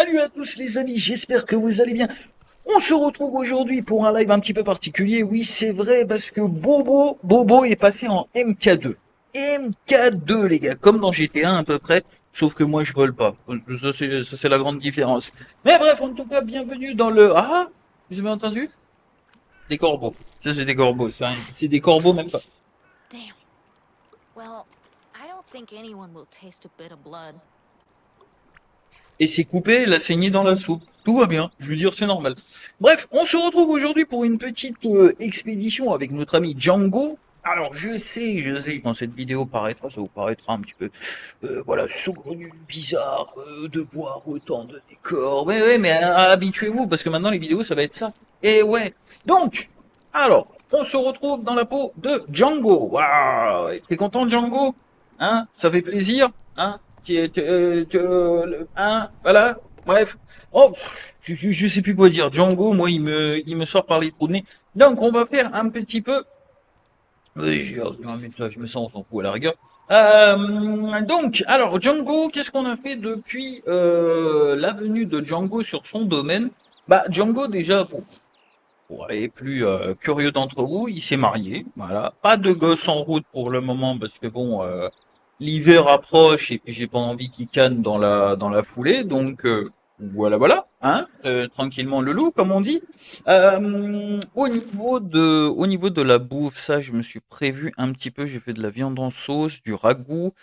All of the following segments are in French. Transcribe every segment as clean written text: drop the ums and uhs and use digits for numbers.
Salut à tous les amis, j'espère que vous allez bien. On se retrouve aujourd'hui pour un live un petit peu particulier. Oui, c'est vrai parce que Bobo est passé en MK2. MK2 les gars, comme dans GTA à peu près, sauf que moi je vole pas. Ça c'est la grande différence. Mais bref, en tout cas, bienvenue dans le... Ah, vous avez entendu? Des corbeaux. Ça c'est des corbeaux, c'est des corbeaux même pas. Damn. Well, I don't think anyone will taste a bit of blood. Et c'est coupé, la saignée dans la soupe. Tout va bien, je veux dire, c'est normal. Bref, on se retrouve aujourd'hui pour une petite expédition avec notre ami Django. Alors, je sais, quand cette vidéo paraîtra, ça vous paraîtra un petit peu, voilà, saugrenu, bizarre, de voir autant de décors. Mais ouais, mais habituez-vous, parce que maintenant, les vidéos, ça va être ça. Et ouais. Donc, alors, on se retrouve dans la peau de Django. Waouh, t'es content, Django? Hein? Ça fait plaisir? Hein? Hein, voilà, bref. Oh, je sais plus quoi dire. Django, moi, il me sort par les trous de nez. Donc, on va faire un petit peu. Oui, je me sens, on s'en fout à la rigueur. Donc, alors, Django, qu'est-ce qu'on a fait depuis la venue de Django sur son domaine? Bah, Django, déjà, pour les plus curieux d'entre vous, il s'est marié. Voilà. Pas de gosse en route pour le moment parce que bon, l'hiver approche et puis j'ai pas envie qu'il canne dans la foulée. Donc voilà, hein, tranquillement le loup, comme on dit. Au niveau de la bouffe, ça, je me suis prévu un petit peu. J'ai fait de la viande en sauce, du ragoût,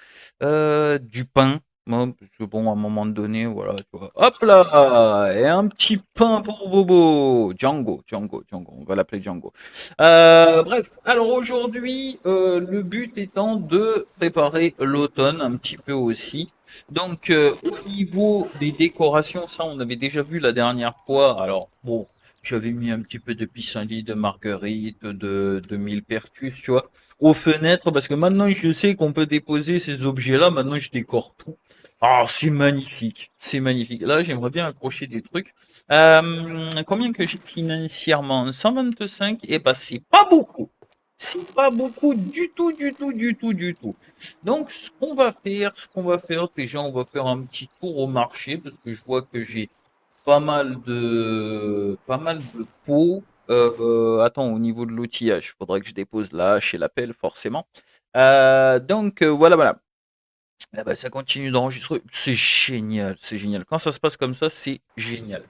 du pain. Moi, parce que bon, à un moment donné, voilà, tu vois. Hop là! Et un petit pain pour Bobo! Django, on va l'appeler Django. Bref, alors aujourd'hui, le but étant de préparer l'automne un petit peu aussi. Donc, au niveau des décorations, ça, on avait déjà vu la dernière fois. Alors, bon, j'avais mis un petit peu de pissenlit, de marguerite, de millepertuis, tu vois, aux fenêtres, parce que maintenant, je sais qu'on peut déposer ces objets-là. Maintenant, je décore tout. Ah, c'est magnifique, c'est magnifique. Là, j'aimerais bien accrocher des trucs. Combien que j'ai financièrement? 125, et bah c'est pas beaucoup. C'est pas beaucoup du tout, du tout, du tout, du tout. Donc, ce qu'on va faire, déjà, on va faire un petit tour au marché parce que je vois que j'ai pas mal de pots. Attends, au niveau de l'outillage, il faudrait que je dépose la hache et la pelle, forcément. Donc, voilà. Ah bah, ça continue d'enregistrer. C'est génial, c'est génial. Quand ça se passe comme ça, c'est génial.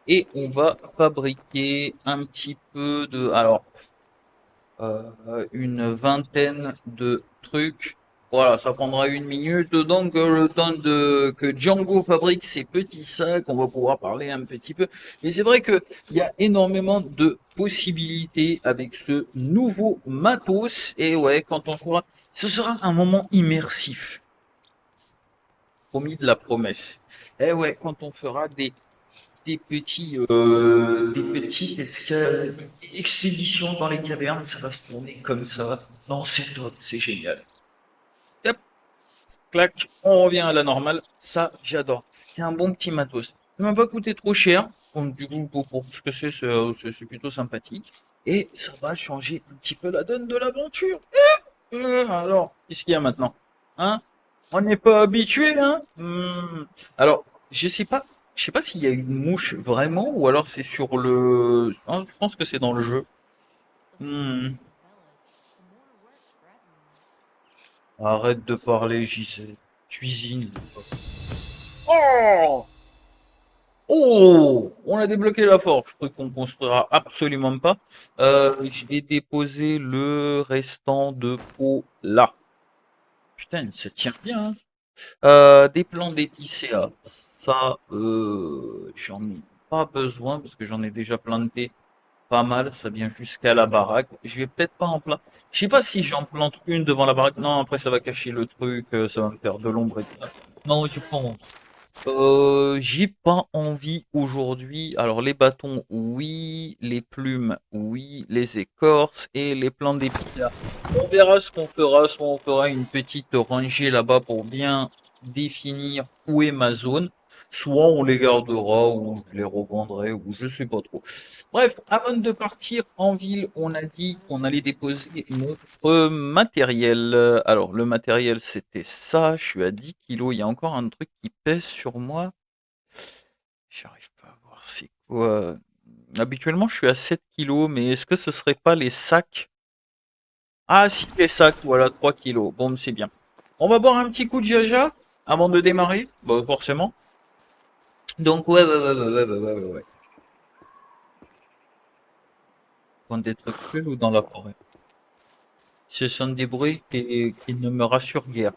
Et on va fabriquer un petit peu de, alors, une vingtaine de trucs. Voilà, ça prendra 1 minute. Donc, le temps que Django fabrique ses petits sacs, on va pouvoir parler un petit peu. Mais c'est vrai que il y a énormément de possibilités avec ce nouveau matos. Et ouais, quand on fera, ce sera un moment immersif. Promis de la promesse. Eh ouais, quand on fera des petits expéditions dans les cavernes, ça va se tourner comme ça. Non, c'est top, c'est génial. Hop, clac, on revient à la normale. Ça, j'adore. C'est un bon petit matos. Ça m'a pas coûté trop cher. Donc, du coup, pour ce que c'est plutôt sympathique. Et ça va changer un petit peu la donne de l'aventure. Alors, qu'est-ce qu'il y a maintenant? Hein? On n'est pas habitué, hein? Alors, je sais pas s'il y a une mouche vraiment, ou alors c'est sur le. Ah, je pense que c'est dans le jeu. The fewer Hmm, villages, the more work for everyone. Arrête de parler, JC. Cuisine. Oh! Oh! On a débloqué la forge, truc qu'on construira absolument pas. Je vais déposer le restant de peau là. Putain, ça tient bien, hein. Des plants d'épicéa, ça, j'en ai pas besoin parce que j'en ai déjà planté pas mal. Ça vient jusqu'à la baraque. Je vais peut-être pas en planter. Je sais pas si j'en plante une devant la baraque. Non, après ça va cacher le truc, ça va me faire de l'ombre et tout ça. Non, j'ai pas envie. J'ai pas envie aujourd'hui. Alors les bâtons, oui, les plumes, oui, les écorces et les plants d'épicéa. On verra ce qu'on fera. Soit on fera une petite rangée là-bas pour bien définir où est ma zone. Soit on les gardera ou je les revendrai ou je sais pas trop. Bref, avant de partir en ville, on a dit qu'on allait déposer notre matériel. Alors, le matériel, c'était ça. Je suis à 10 kilos. Il y a encore un truc qui pèse sur moi. J'arrive pas à voir c'est quoi. Habituellement, je suis à 7 kilos, mais est-ce que ce serait pas les sacs? Ah, si, les sacs, voilà, 3 kilos. Bon, c'est bien. On va boire un petit coup de jaja avant de démarrer. Bah, forcément. Donc, ouais, ouais, ouais, ouais, ouais, ouais, ouais, ouais. Point d'être cruel ou dans la forêt. Ce sont des bruits qui ne me rassurent guère.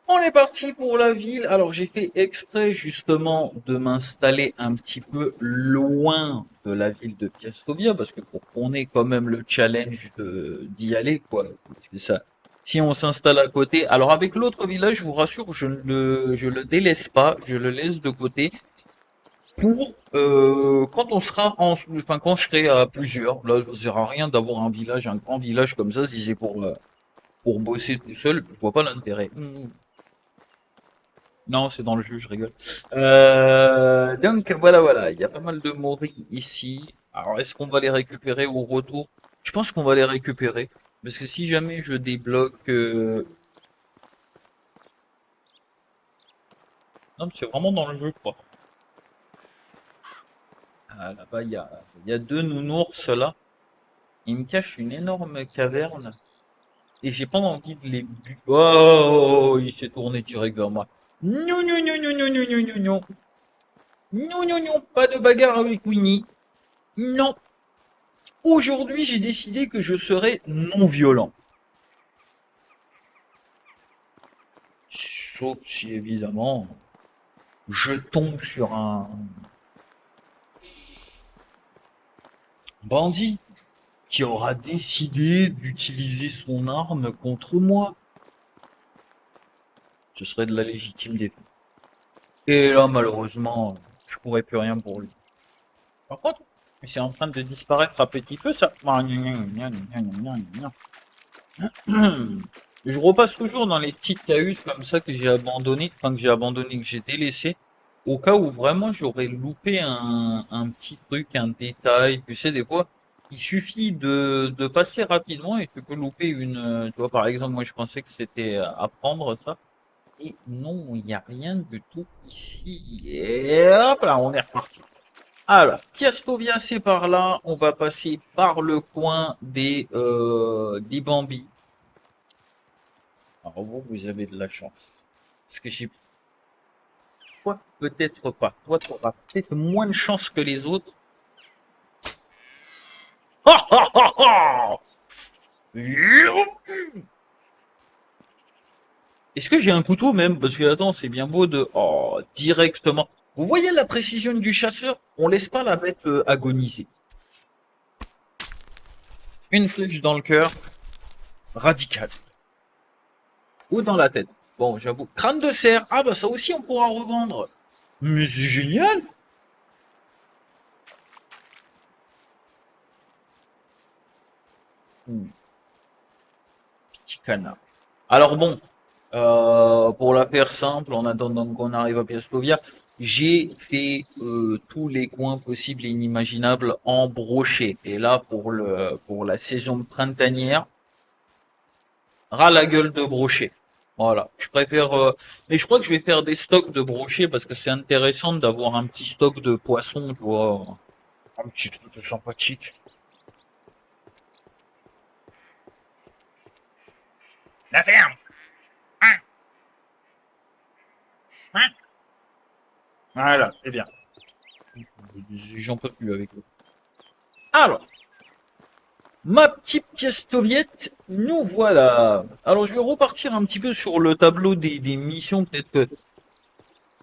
On est parti pour la ville. Alors j'ai fait exprès justement de m'installer un petit peu loin de la ville de Piastovia parce que pour qu'on ait quand même le challenge d'y aller quoi. Parce que ça, si on s'installe à côté, alors avec l'autre village, je vous rassure, je le délaisse pas, je le laisse de côté pour quand on sera enfin quand je serai à plusieurs. Là, ça ne sert à rien d'avoir un village, un grand village comme ça si c'est pour bosser tout seul. Je vois pas l'intérêt. Non, c'est dans le jeu, je rigole. Donc voilà, voilà, il y a pas mal de moris ici. Alors est-ce qu'on va les récupérer au retour? Je pense qu'on va les récupérer. Parce que si jamais je débloque... Non, mais c'est vraiment dans le jeu, quoi. Ah, là-bas, il y a deux nounours, là. Ils me cachent une énorme caverne. Et j'ai pas envie de les buter. Oh, il s'est tourné direct vers moi. Non, non, non, non, non, non, non, non, non. Non, non, non, pas de bagarre avec Winnie. Non. Aujourd'hui, j'ai décidé que je serais non violent. Sauf si évidemment je tombe sur un bandit qui aura décidé d'utiliser son arme contre moi. Ce serait de la légitime défense. Et là, malheureusement, je pourrais plus rien pour lui. Par contre, c'est en train de disparaître à petit peu, ça. Je repasse toujours dans les petites cahutes comme ça que j'ai abandonnées, enfin que j'ai abandonné, que j'ai délaissé, au cas où vraiment j'aurais loupé un petit truc, un détail. Tu sais, des fois, il suffit de passer rapidement et tu peux louper une. Tu vois, par exemple, moi je pensais que c'était à prendre ça. Et non, il n'y a rien du tout ici. Et hop là, on est reparti. Alors, Piastovia, c'est par là. On va passer par le coin des Bambis. Alors vous, vous avez de la chance. Parce que j'ai toi, peut-être pas. Toi, tu auras peut-être moins de chance que les autres. Ha ha ha ha! Est-ce que j'ai un couteau même? Parce que attends, c'est bien beau de... Oh, directement. Vous voyez la précision du chasseur? On laisse pas la bête agoniser. Une flèche dans le cœur, radical. Ou dans la tête. Bon, j'avoue. Crâne de cerf. Ah bah ça aussi on pourra revendre. Mais c'est génial! Petit canard. Alors bon, pour la faire simple, en attendant qu'on arrive à Piastovia, j'ai fait tous les coins possibles et inimaginables en brochet. Et là, pour la saison printanière, ras la gueule de brochet. Voilà, je préfère. Mais je crois que je vais faire des stocks de brochets parce que c'est intéressant d'avoir un petit stock de poissons, tu vois, un petit truc sympathique. La ferme. Hein, hein. Voilà, c'est bien. J'en peux plus avec eux. Alors. Ma petite pièce nous voilà. Alors je vais repartir un petit peu sur le tableau des missions, peut-être que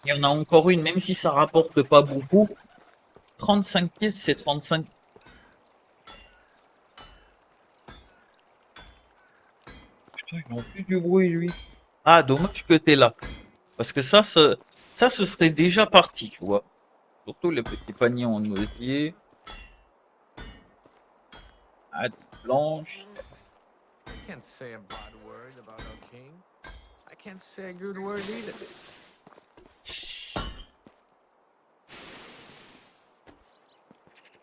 il y en a encore une, même si ça rapporte pas beaucoup. 35 pièces, c'est 35. Putain, il en fait du bruit lui. Ah, dommage que t'es là. Parce que ça, ce serait déjà parti, tu vois. Surtout les petits paniers en osier. Ah, des planches. I can't say a bad word about our king. I can't say a good word either.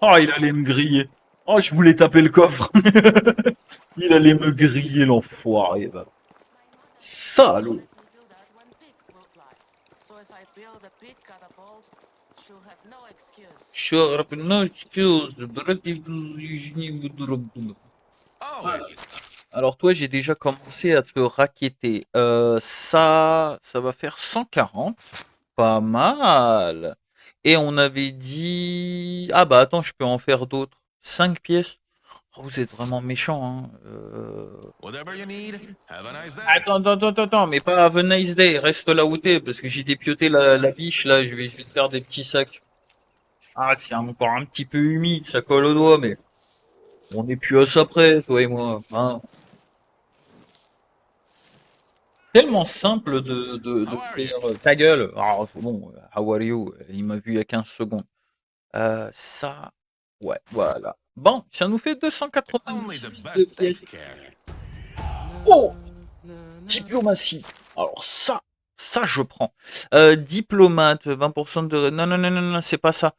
Oh, il allait me griller. Oh, je voulais taper le coffre. Il allait me griller, l'enfoiré, va. Salaud. Let me do that when pigs will fly. So if I build a pig catapult, she'll have no excuse. Sharp, no excuse. Oh, Ouais. Alors toi, j'ai déjà commencé à te racketter. Ça va faire 140. Pas mal. Et on avait dit... Ah bah attends, je peux en faire d'autres. 5 pièces. Oh, vous êtes vraiment méchant, hein. whatever you need. Have a nice day. Attends, mais pas Have a nice day. Reste là où t'es, parce que j'ai dépioté la biche, là. Je vais te faire des petits sacs. Ah, c'est encore un petit peu humide, ça colle au doigt, mais on est plus à ça près, toi et moi. Hein. Tellement simple de How are you? faire ta gueule. Ah, c'est bon, how are you? Il m'a vu il y a 15 secondes. Ça, ouais, voilà. Bon, ça nous fait Only the 298 best takes pièces. care. Oh, diplomatie. Alors ça je prends. Diplomate, 20% de... Non, non, non, non, non, c'est pas ça.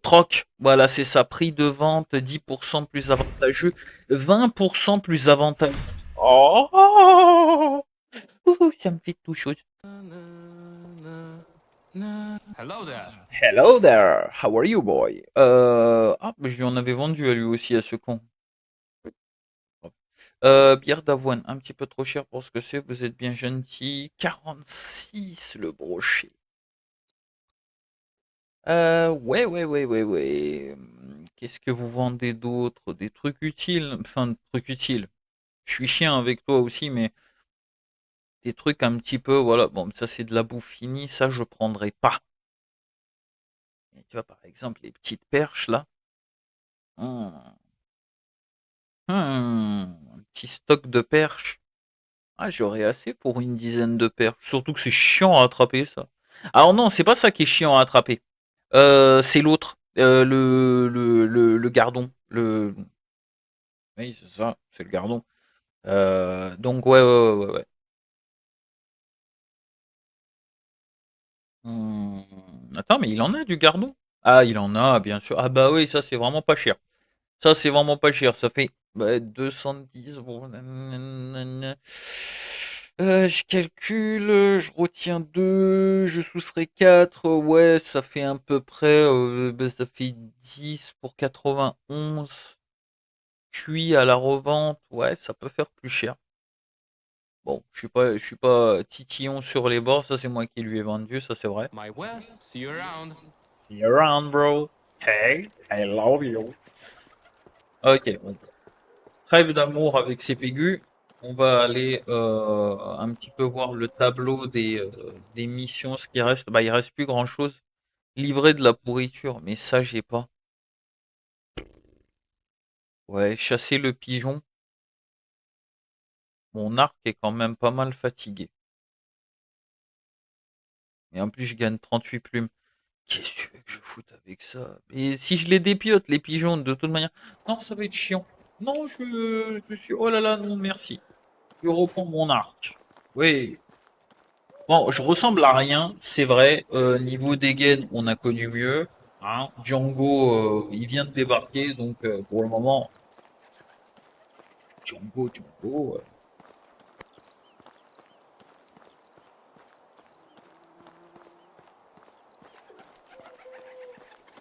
Troc, voilà, c'est ça. Prix de vente, 10% plus avantageux, 20% plus avantageux. Oh, ouh, ça me fait tout chose. Hello there. Hello there, how are you, boy? Ah, mais je lui en avais vendu à lui aussi, à ce con. Bière d'avoine, un petit peu trop cher pour ce que c'est, vous êtes bien gentil. 46 le brochet. Ouais. Qu'est-ce que vous vendez d'autre? Des trucs utiles? Enfin, des trucs utiles. Je suis chien avec toi aussi, mais des trucs un petit peu, voilà. Bon, ça c'est de la bouffe finie, ça je prendrai pas. Et tu vois, par exemple, les petites perches là. Hmm, un petit stock de perches. Ah, j'aurais assez pour une dizaine de perches. Surtout que c'est chiant à attraper ça. Alors non, c'est pas ça qui est chiant à attraper. C'est l'autre, le gardon. Oui, c'est ça, c'est le gardon. Donc ouais. Attends, mais il en a du gardon? Ah, il en a, bien sûr. Ah bah oui, ça c'est vraiment pas cher. Ça c'est vraiment pas cher. Ça fait 210. Bon, nanana. Je calcule, je retiens 2, je soustrais 4. Ouais, ça fait à peu près, ça fait 10 pour 91. Cuit à la revente, ouais, ça peut faire plus cher. Bon, je suis pas titillon sur les bords, ça c'est moi qui lui ai vendu, ça c'est vrai. My West. See you around. See you around, bro. Hey, I love you. Ok, bon. Trêve d'amour avec ces pégus. On va aller un petit peu voir le tableau des missions, ce qui reste. Bah, il reste plus grand-chose. Livrer de la pourriture, mais ça j'ai pas. Ouais, chasser le pigeon. Mon arc est quand même pas mal fatigué. Et en plus, je gagne 38 plumes. Qu'est-ce que tu veux que je foute avec ça? Et si je les dépiote, les pigeons, de toute manière. Non, ça va être chiant. Non, je suis. Oh là là, non, merci. Je reprends mon arc. Oui. Bon, je ressemble à rien, c'est vrai. Niveau dégaine, on a connu mieux. Hein. Django, il vient de débarquer, donc pour le moment, Django.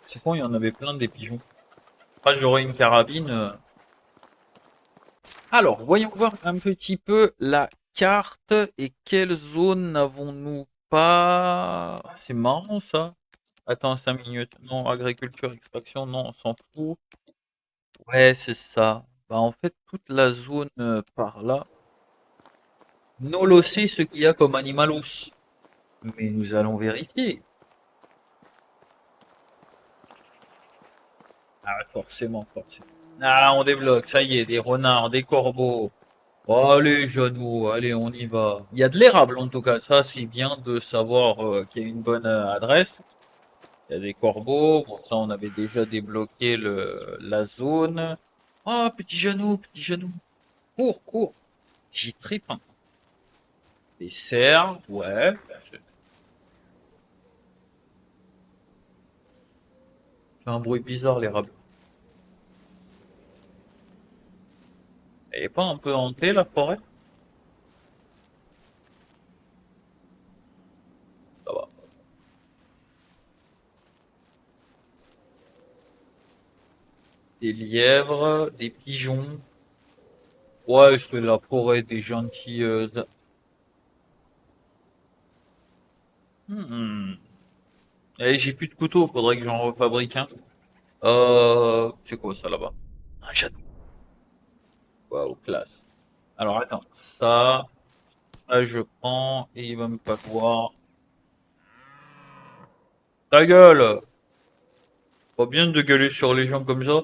C'est con, il y en avait plein des pigeons. Après, j'aurais une carabine. Alors, voyons voir un petit peu la carte et quelle zone n'avons-nous pas. Ah, c'est marrant ça. Attends, 5 minutes. Non, agriculture, extraction, non, on s'en fout. Ouais, c'est ça. Bah, en fait, toute la zone par là. Nolo sait ce qu'il y a comme animalos. Mais nous allons vérifier. Ah, forcément. Ah, on débloque, ça y est, des renards, des corbeaux. Allez, Jeannot, allez, on y va. Il y a de l'érable en tout cas, ça c'est bien de savoir qu'il y a une bonne adresse. Il y a des corbeaux, bon ça on avait déjà débloqué la zone. Ah, petit Jeannot, cours. J'y très faim. Des cerfs, ouais. C'est un bruit bizarre l'érable. Elle est pas un peu hantée la forêt? Ça va. des lièvres, des pigeons. Ouais, c'est la forêt des gentilleuses. Hmm. Et j'ai plus de couteau, faudrait que j'en refabrique un. C'est quoi ça là-bas? Un château. Waouh, classe. Alors attends, ça je prends et il va me falloir. Ta gueule! Pas bien de gueuler sur les gens comme ça.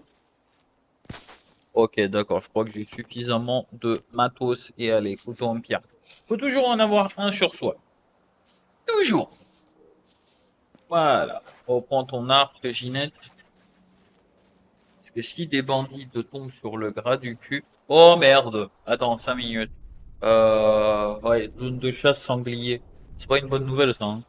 Ok, d'accord, je crois que j'ai suffisamment de matos et allez, couteau en pierre. Faut toujours en avoir un sur soi. Toujours. Voilà. Reprends ton arc, Ginette. Parce que si des bandits te tombent sur le gras du cul. Oh merde! Attends, 5 minutes. Ouais, zone de chasse sanglier. C'est pas une bonne nouvelle ça, hein.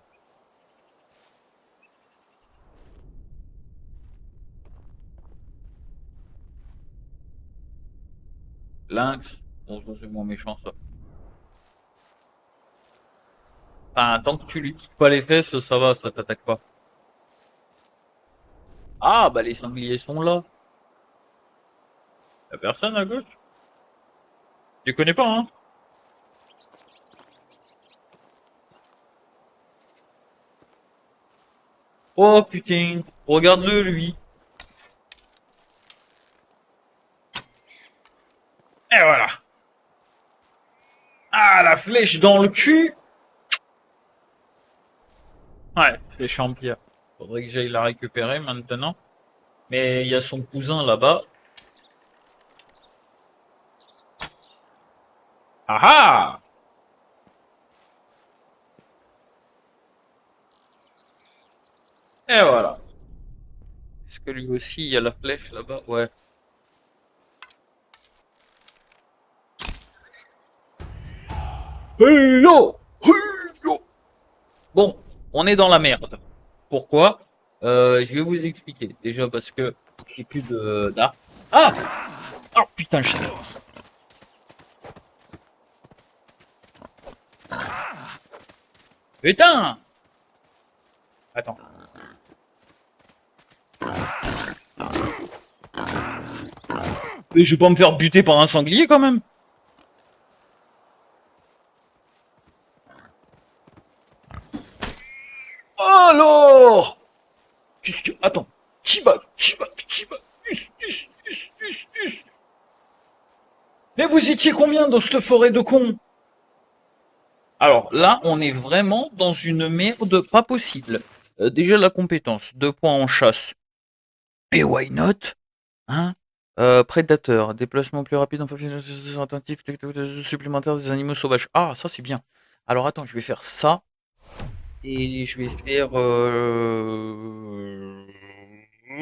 Lynx. Bon, ça c'est moins méchant ça. Enfin, tant que tu lui piques pas les fesses, ça va, ça t'attaque pas. Ah, bah les sangliers sont là. Y'a personne à gauche? Tu connais pas, hein? Oh putain, regarde-le lui. Et voilà. Ah, la flèche dans le cul. Ouais, flèche en pierre. Faudrait que j'aille la récupérer maintenant. Mais il y a son cousin là-bas. Ah ah! Et voilà. Est-ce que lui aussi il y a la flèche là-bas? Ouais. Hello! Hello! Bon, on est dans la merde. Pourquoi? Je vais vous expliquer. Déjà parce que j'ai plus de d'arc. Ah! Oh putain, je... Putain! Attends. Mais je vais pas me faire buter par un sanglier quand même. Alors! Qu'est-ce que... Attends. Chiba, chiba, chiba. Us. Mais vous étiez combien dans cette forêt de cons? Alors là, on est vraiment dans une merde pas possible. Déjà la compétence, 2 points en chasse. Et why not? Hein? Prédateur, déplacement plus rapide en population attentif, supplémentaire des animaux sauvages. Ah, ça c'est bien. Alors attends, je vais faire ça. Et je vais faire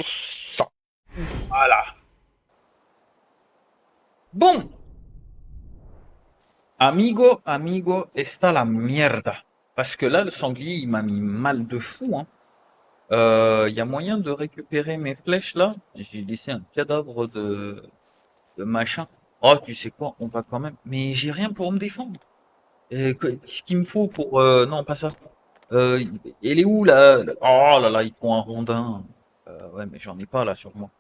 ça. Voilà. Bon, amigo, está la mierda. Parce que là, le sanglier, il m'a mis mal de fou, hein. Il y a moyen de récupérer mes flèches là? J'ai laissé un cadavre de machin. Oh, tu sais quoi? On va quand même. Mais j'ai rien pour me défendre. Ce qu'il me faut pour. Non, pas ça. Elle est où là? Oh là là, il faut un rondin. Ouais, mais j'en ai pas là sur moi.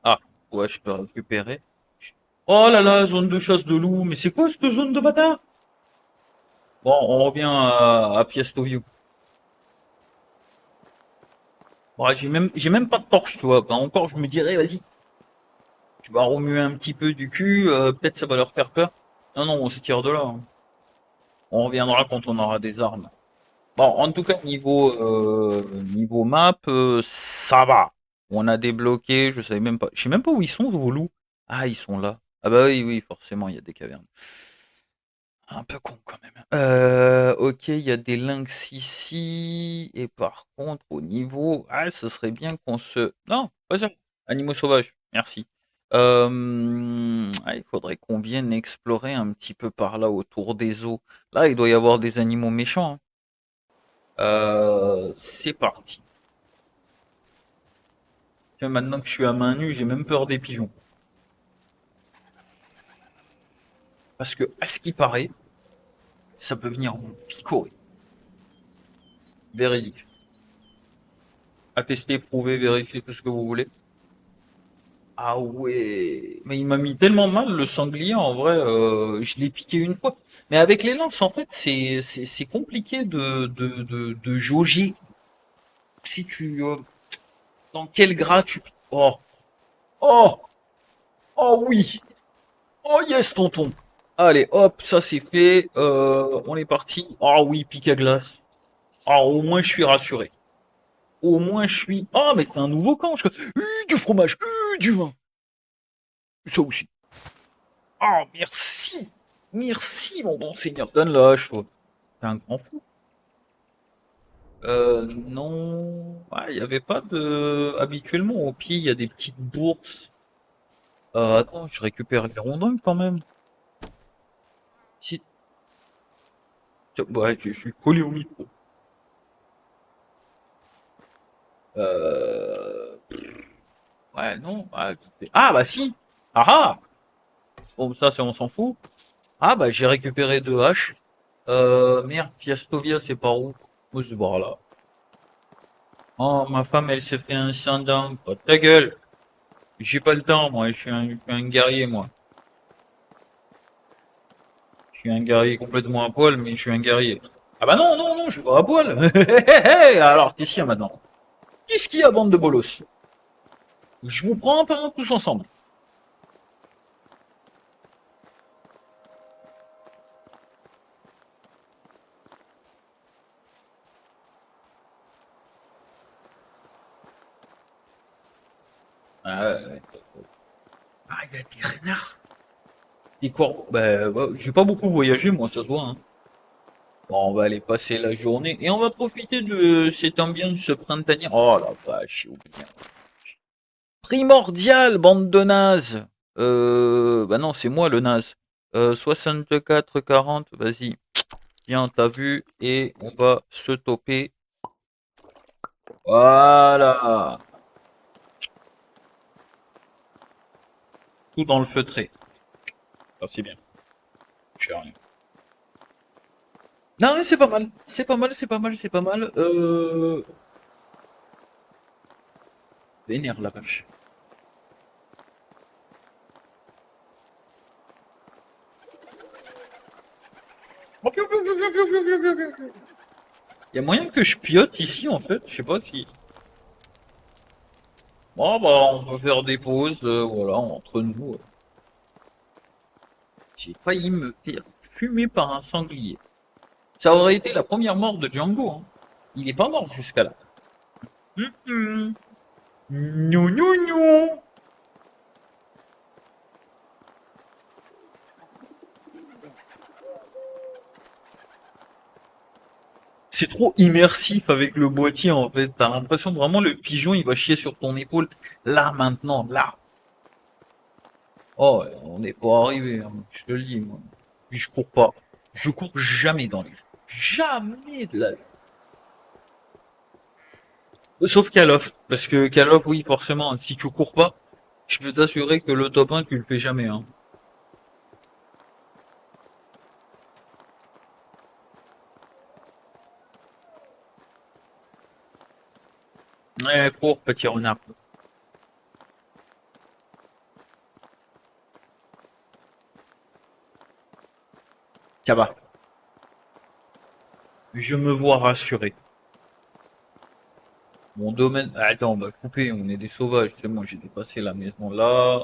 Ah, ouais, je peux récupérer. Oh là là, zone de chasse de loup. Mais c'est quoi cette zone de bâtard? Bon, on revient à Piesto View. Ouais, j'ai même pas de torche, tu vois. Ben, encore, je me dirais, vas-y, tu vas remuer un petit peu du cul, peut-être ça va leur faire peur. Non, non, on se tire de là, hein. On reviendra quand on aura des armes. Bon, en tout cas, niveau map, ça va. On a débloqué, je savais même pas. Je sais même pas où ils sont, vos loups. Ah, ils sont là. Ah bah oui, oui, forcément, il y a des cavernes. Un peu con quand même. Ok, il y a des lynx ici. Et par contre, au niveau... Ah, ce serait bien qu'on se... Non, pas ça. Animaux sauvages, merci. Il faudrait qu'on vienne explorer un petit peu par là, autour des eaux. Là, il doit y avoir des animaux méchants, hein. C'est parti. Tiens, maintenant que je suis à main nue, j'ai même peur des pigeons. Parce que, à ce qui paraît, ça peut venir vous picorer. Véridique. Attester, prouver, vérifier, tout ce que vous voulez. Ah ouais, mais il m'a mis tellement mal le sanglier en vrai, je l'ai piqué une fois. Mais avec les lances, en fait, c'est compliqué de jauger si tu dans quel gras tu. Oh oh oh oui oh yes tonton. Allez hop, ça c'est fait, on est parti. Ah oui, pique à glace. Ah au moins je suis rassuré. Au moins je suis. Ah mais t'as un nouveau camp. Du fromage, du vin, ça aussi. Ah, merci! Merci, mon bon seigneur. Donne-la, je toi. T'es un grand fou. Non. Ah, il n'y avait pas de. Habituellement, au pied, il y a des petites bourses. Attends, je récupère les rondins quand même. Si. Tiens, ouais, je suis collé au micro. Euh... Ouais, non. Ah, bah si! Ah ah! Bon, ça, on s'en fout. Ah, bah j'ai récupéré deux haches. Merde, Piastovia, c'est par où? Oh, c'est par là. Oh, ma femme, elle s'est fait un sandang. Oh, ta gueule! J'ai pas le temps, moi. Je suis un guerrier, moi. Je suis un guerrier complètement à poil, mais je suis un guerrier. Ah bah non, non, non, je suis pas à poil. Alors, qu'est-ce qu'il y a maintenant? Qu'est-ce qu'il y a, bande de bolos? Je vous prends un peu tous ensemble. Ouais. Ah, il y a des renards. Des corbeaux. Bah, ouais, j'ai pas beaucoup voyagé, moi, ça se voit, hein. Bon, on va aller passer la journée et on va profiter de cette ambiance printanière. Oh la vache, j'ai oublié. Primordial, bande de nazes. Bah non, c'est moi le naze. 64, 40, vas-y. Viens, t'as vu. Et on va se toper. Voilà. Tout dans le feutré. Ah, c'est bien. Je sais rien. Non, mais c'est pas mal. C'est pas mal, c'est pas mal, c'est pas mal. Vénère la vache. Il y a moyen que je piote ici en fait. Je sais pas si. Bon, bah, on va faire des pauses, voilà, entre nous. J'ai failli me faire fumer par un sanglier. Ça aurait été la première mort de Django, hein. Il est pas mort jusqu'à là. Hum. Non, non, non. C'est trop immersif avec le boîtier en fait. T'as l'impression vraiment le pigeon il va chier sur ton épaule. Là maintenant, là. Oh, ouais, on n'est pas arrivé, hein, je te le dis moi. Puis je cours pas. Je cours jamais dans les jeux. Jamais de la vie. Sauf Call of. Parce que Call of, oui, forcément, si tu cours pas, je peux t'assurer que le top 1, tu le fais jamais, hein. Ouais, cours, petit renard. Ça va. Je me vois rassuré. Mon domaine. Ah, attends, on va couper, on est des sauvages. C'est bon, j'ai dépassé la maison là.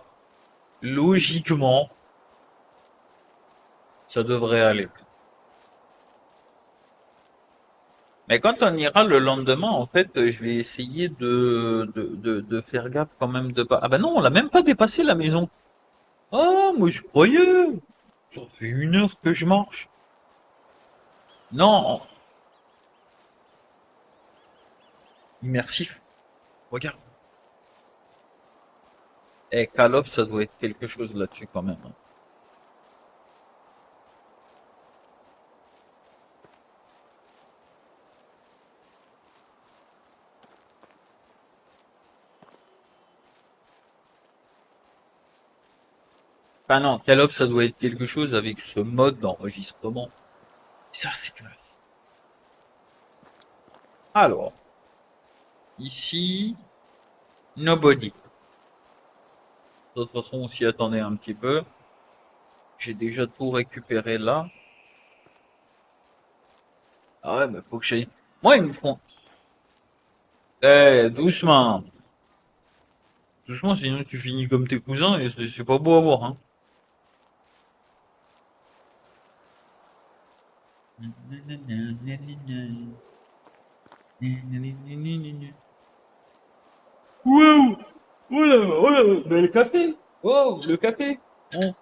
Logiquement, ça devrait aller. Mais quand on ira le lendemain, en fait, je vais essayer de faire gaffe quand même de pas. Ah bah non, on l'a même pas dépassé la maison. Ah, moi je croyais. Ça fait 1 heure que je marche. Non, immersif. Regarde. Eh, Call of, ça doit être quelque chose là-dessus quand même, hein. Enfin non, Call of, ça doit être quelque chose avec ce mode d'enregistrement. Ça, c'est classe. Alors, Ici, nobody. De toute façon, on s'y attendait un petit peu. J'ai déjà tout récupéré là. Ah ouais, mais faut que j'aille. Moi, ils me font. Eh, doucement. Doucement, sinon tu finis comme tes cousins et c'est pas beau à voir, hein. Wow! Oh là, oh là, mais le café! Oh, le café! Oh.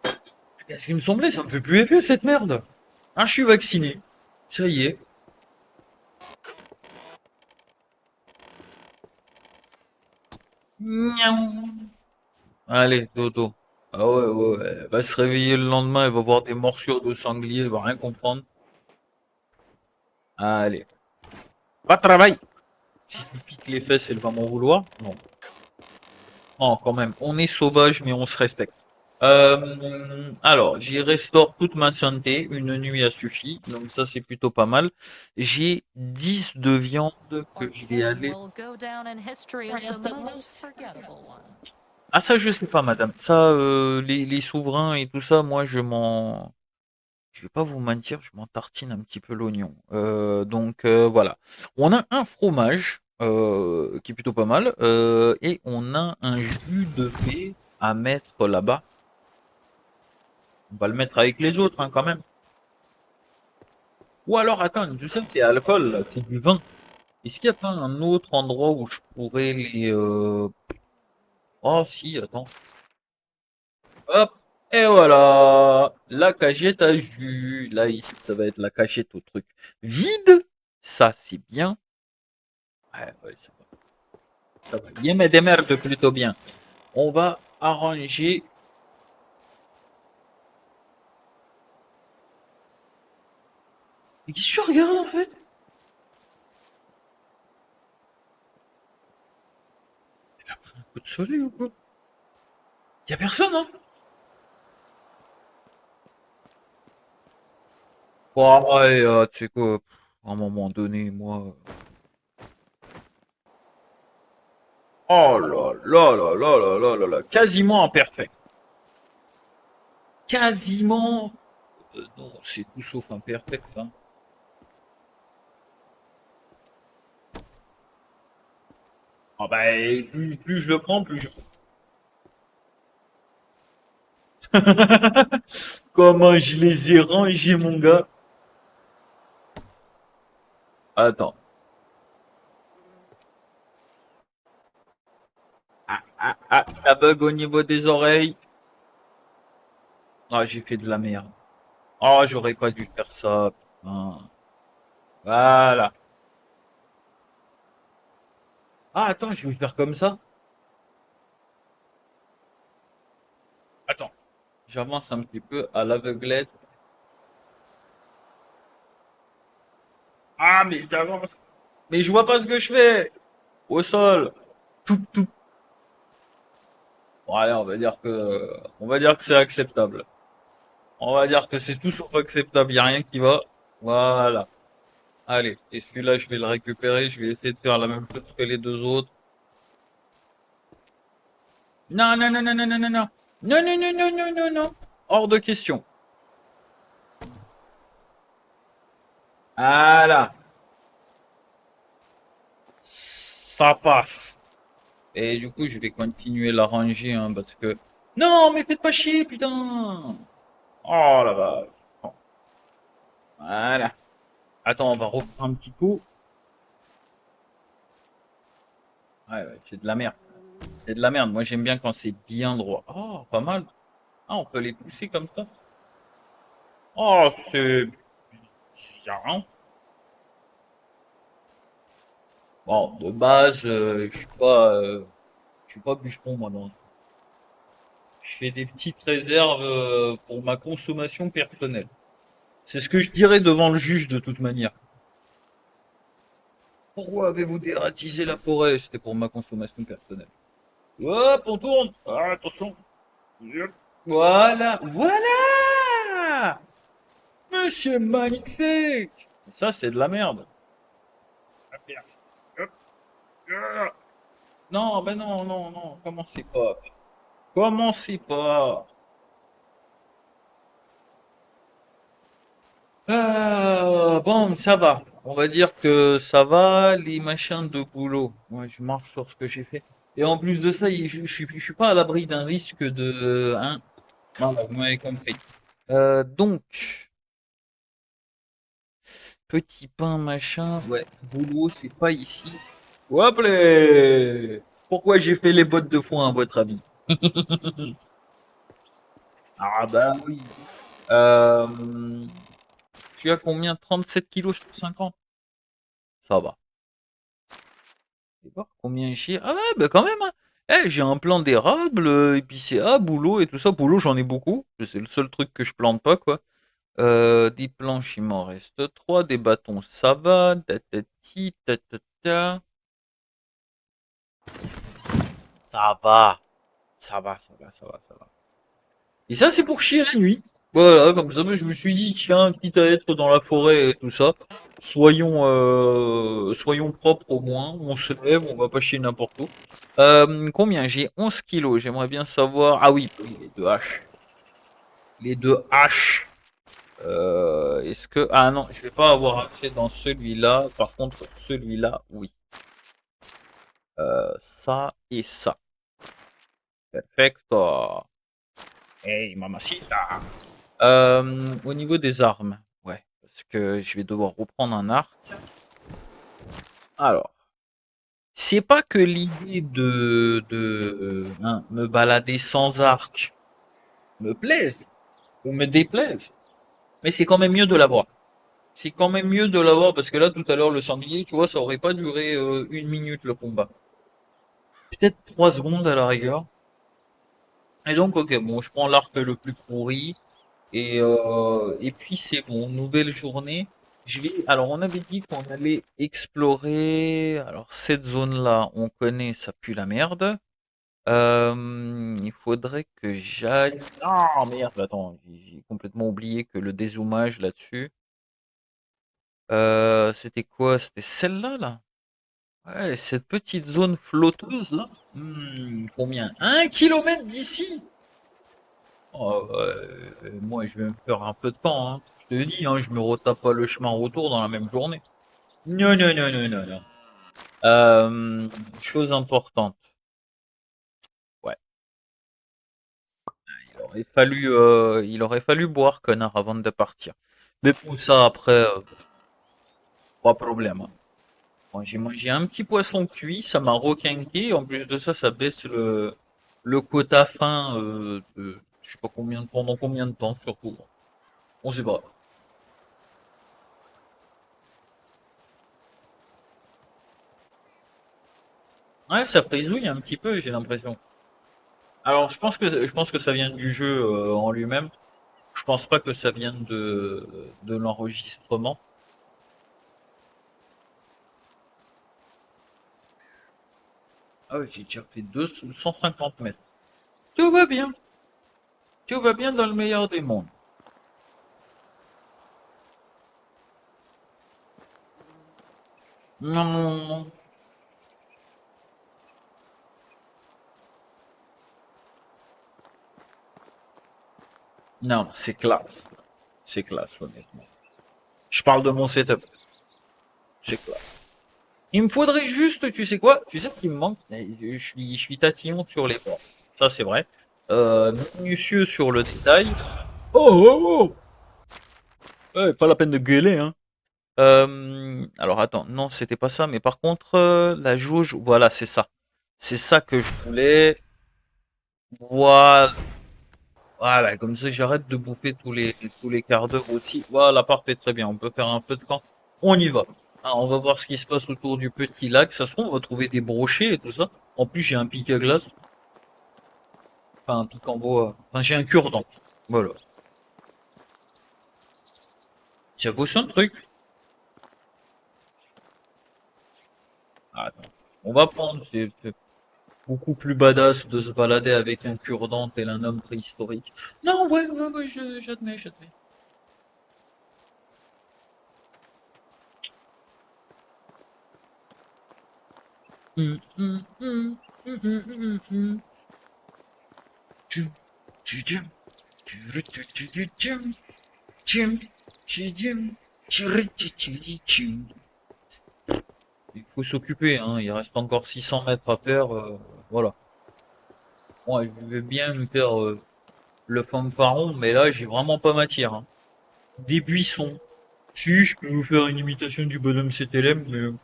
Ce qui me semblait, ça me fait plus effet cette merde! Ah, je suis vacciné. Ça y est. Miaou. Allez, dodo. Ah ouais, ouais, ouais. Elle va se réveiller le lendemain, elle va voir des morsures de sanglier, elle va rien comprendre. Allez. Va travail! Si tu piques les fesses, elle va m'en vouloir? Non. Non, quand même. On est sauvage, mais on se respecte. Alors, j'y restaure toute ma santé. Une nuit a suffi. Donc ça, c'est plutôt pas mal. J'ai 10 de viande Our que je vais king aller... will go down in history as the most forgettable one. Ah ça, je sais pas, madame. Ça, les souverains et tout ça, moi, je m'en... Je vais pas vous mentir, je m'en tartine un petit peu l'oignon. Donc voilà. On a un fromage qui est plutôt pas mal. Et on a un jus de baie à mettre là-bas. On va le mettre avec les autres, hein, quand même. Ou alors, attends, tout ça, c'est alcool, là, c'est du vin. Est-ce qu'il n'y a pas un autre endroit où je pourrais les... Oh, si, attends. Hop, et voilà. La cagette à jus. Là, ici, ça va être la cachette au truc vide. Ça, c'est bien. Ouais, ouais, ça va. Ça va. Il me démerde plutôt bien. On va arranger. Mais qu'est-ce que tu regardes, en fait? Il a pris un coup de soleil ou quoi? Y a personne, hein? Bon, ouais, tu sais quoi? À un moment donné, moi... Oh là là là là là là là là, quasiment imparfait. Quasiment. Non, c'est tout sauf imparfait, hein. Ah bah, plus je le prends, plus je. Comment je les ai rangés, mon gars. Attends. Ah, ah, ah, ça bug au niveau des oreilles. Ah, j'ai fait de la merde. Oh, j'aurais pas dû faire ça. Putain. Voilà. Ah, attends, je vais faire comme ça. Attends. J'avance un petit peu à l'aveuglette. Ah, mais j'avance. Mais je vois pas ce que je fais. Au sol. Tout, tout. Bon, allez, on va dire que c'est acceptable. On va dire que c'est tout sauf acceptable. Y a rien qui va. Voilà. Allez. Et celui-là, je vais le récupérer. Je vais essayer de faire la même chose que les deux autres. Non, non, non, non, non, non, non, non. Non, non, non, non, non, non, non. Hors de question. Voilà. Ça passe. Et du coup, je vais continuer la rangée, hein, parce que... Non, mais faites pas chier, putain. Oh la vache. Bon, voilà. Attends, on va refaire un petit coup. Ouais, ouais, c'est de la merde. C'est de la merde. Moi, j'aime bien quand c'est bien droit. Oh, pas mal. Ah, on peut les pousser comme ça. Oh, c'est bien. Bon, de base, je suis pas bûcheron, moi, non. Je fais des petites réserves pour ma consommation personnelle. C'est ce que je dirais devant le juge de toute manière. Pourquoi avez-vous dératisé la forêt? C'était pour ma consommation personnelle. Hop, on tourne. Ah, attention. Yep. Voilà, voilà! Monsieur magnifique! Ça, c'est de la merde. Non, ben non, non, non, commencez pas. Commencez pas. Bon, ça va. On va dire que ça va, les machins de boulot. Moi, je marche sur ce que j'ai fait. Et en plus de ça, je suis pas à l'abri d'un risque de... Hein, voilà, vous m'avez compris. Donc, petit pain, machin. Ouais, boulot, c'est pas ici. Hop là. Pourquoi j'ai fait les bottes de foin, à votre avis? Ah bah oui. Euh, je suis à combien? 37 kilos sur 50. Ça va. Je sais pas combien j'ai. Ah ouais, bah quand même, hein. Eh, j'ai un plant d'érable, épicéa, boulot et tout ça. Boulot, j'en ai beaucoup. C'est le seul truc que je plante pas, quoi. Des planches, il m'en reste 3. Des bâtons, ça va. Tatati, tatata. Ça va. Ça va, ça va, ça va, ça va. Et ça, c'est pour chier la nuit. Voilà, comme ça, je me suis dit, tiens, quitte à être dans la forêt et tout ça, soyons propres au moins. On se lève, on va pas chier n'importe où. Combien? J'ai 11 kilos. J'aimerais bien savoir. Ah oui, oui, les deux haches. Les deux haches. Est-ce que. Ah non, je vais pas avoir assez dans celui-là. Par contre, celui-là, oui. Ça et ça. Perfecto. Hey, mamacita. Au niveau des armes, ouais, parce que je vais devoir reprendre un arc. Alors, c'est pas que l'idée de me balader sans arc me plaise ou me déplaise, mais c'est quand même mieux de l'avoir. C'est quand même mieux de l'avoir parce que là, tout à l'heure, le sanglier, tu vois, ça aurait pas duré 1 minute le combat. Peut-être 3 secondes à la rigueur. Et donc, ok, bon, je prends l'arc le plus pourri. Et puis c'est bon, nouvelle journée. Alors on avait dit qu'on allait explorer. Alors cette zone-là, on connaît, ça pue la merde. Il faudrait que j'aille. Ah merde, attends, j'ai complètement oublié que le dézoomage là-dessus. C'était quoi? C'était celle-là, là? Ouais, cette petite zone flotteuse là. Combien? 1 kilomètre d'ici? Oh, moi, je vais me faire un peu de temps, hein. Je te dis, hein, je me retape pas le chemin retour dans la même journée. Non, non, non, non, non, non. Euh, Chose importante. Ouais, il aurait fallu boire, connard, avant de partir. Mais pour ça, après, pas de problème, hein. Bon, j'ai mangé un petit poisson cuit, ça m'a requinqué. En plus de ça, ça baisse le quota faim je sais pas combien, pendant combien de temps, surtout. On sait pas. Ouais, ça frisouille un petit peu, j'ai l'impression. Alors, je pense que ça vient du jeu en lui-même. Je pense pas que ça vienne de l'enregistrement. Ah oui, j'ai déjà fait 250 mètres. Tout va bien. Tout va bien dans le meilleur des mondes. Non, non, non. Non, c'est classe. C'est classe, honnêtement. Je parle de mon setup. C'est classe. Il me faudrait juste, tu sais quoi? Tu sais ce qui me manque? Je suis tatillon sur les bords. Ça, c'est vrai. Minutieux sur le détail. Oh, oh, oh! Ouais, pas la peine de gueuler, hein. Alors attends, non, c'était pas ça, mais par contre, la jauge, voilà, c'est ça. C'est ça que je voulais. Voilà, voilà, comme ça j'arrête de bouffer tous les quarts d'heure aussi. Voilà, parfait, très bien. On peut faire un peu de temps. On y va. Ah, on va voir ce qui se passe autour du petit lac. Ça se trouve, on va trouver des brochets et tout ça. En plus, j'ai un pic à glace, enfin un pic en bois. Enfin, j'ai un cure-dent. Voilà. Ça vaut son truc. Ah, attends. On va prendre. C'est beaucoup plus badass de se balader avec un cure-dent tel un homme préhistorique. Non, ouais, ouais, ouais, j'admets, j'admets. Hum, hum, hum, hum, hum, hum, hum. Tchum, tchum, tchuru, tchou, tchou, tchum, tchum, tchum, tchuru, tchou, tchou, tchum. Il faut s'occuper, hein. Il reste encore 600 mètres à faire. Voilà. Moi, je veux bien me faire le fanfaron, mais là, j'ai vraiment pas matière, hein. Des buissons. Si, je peux vous faire une imitation du bonhomme CTLM, mais...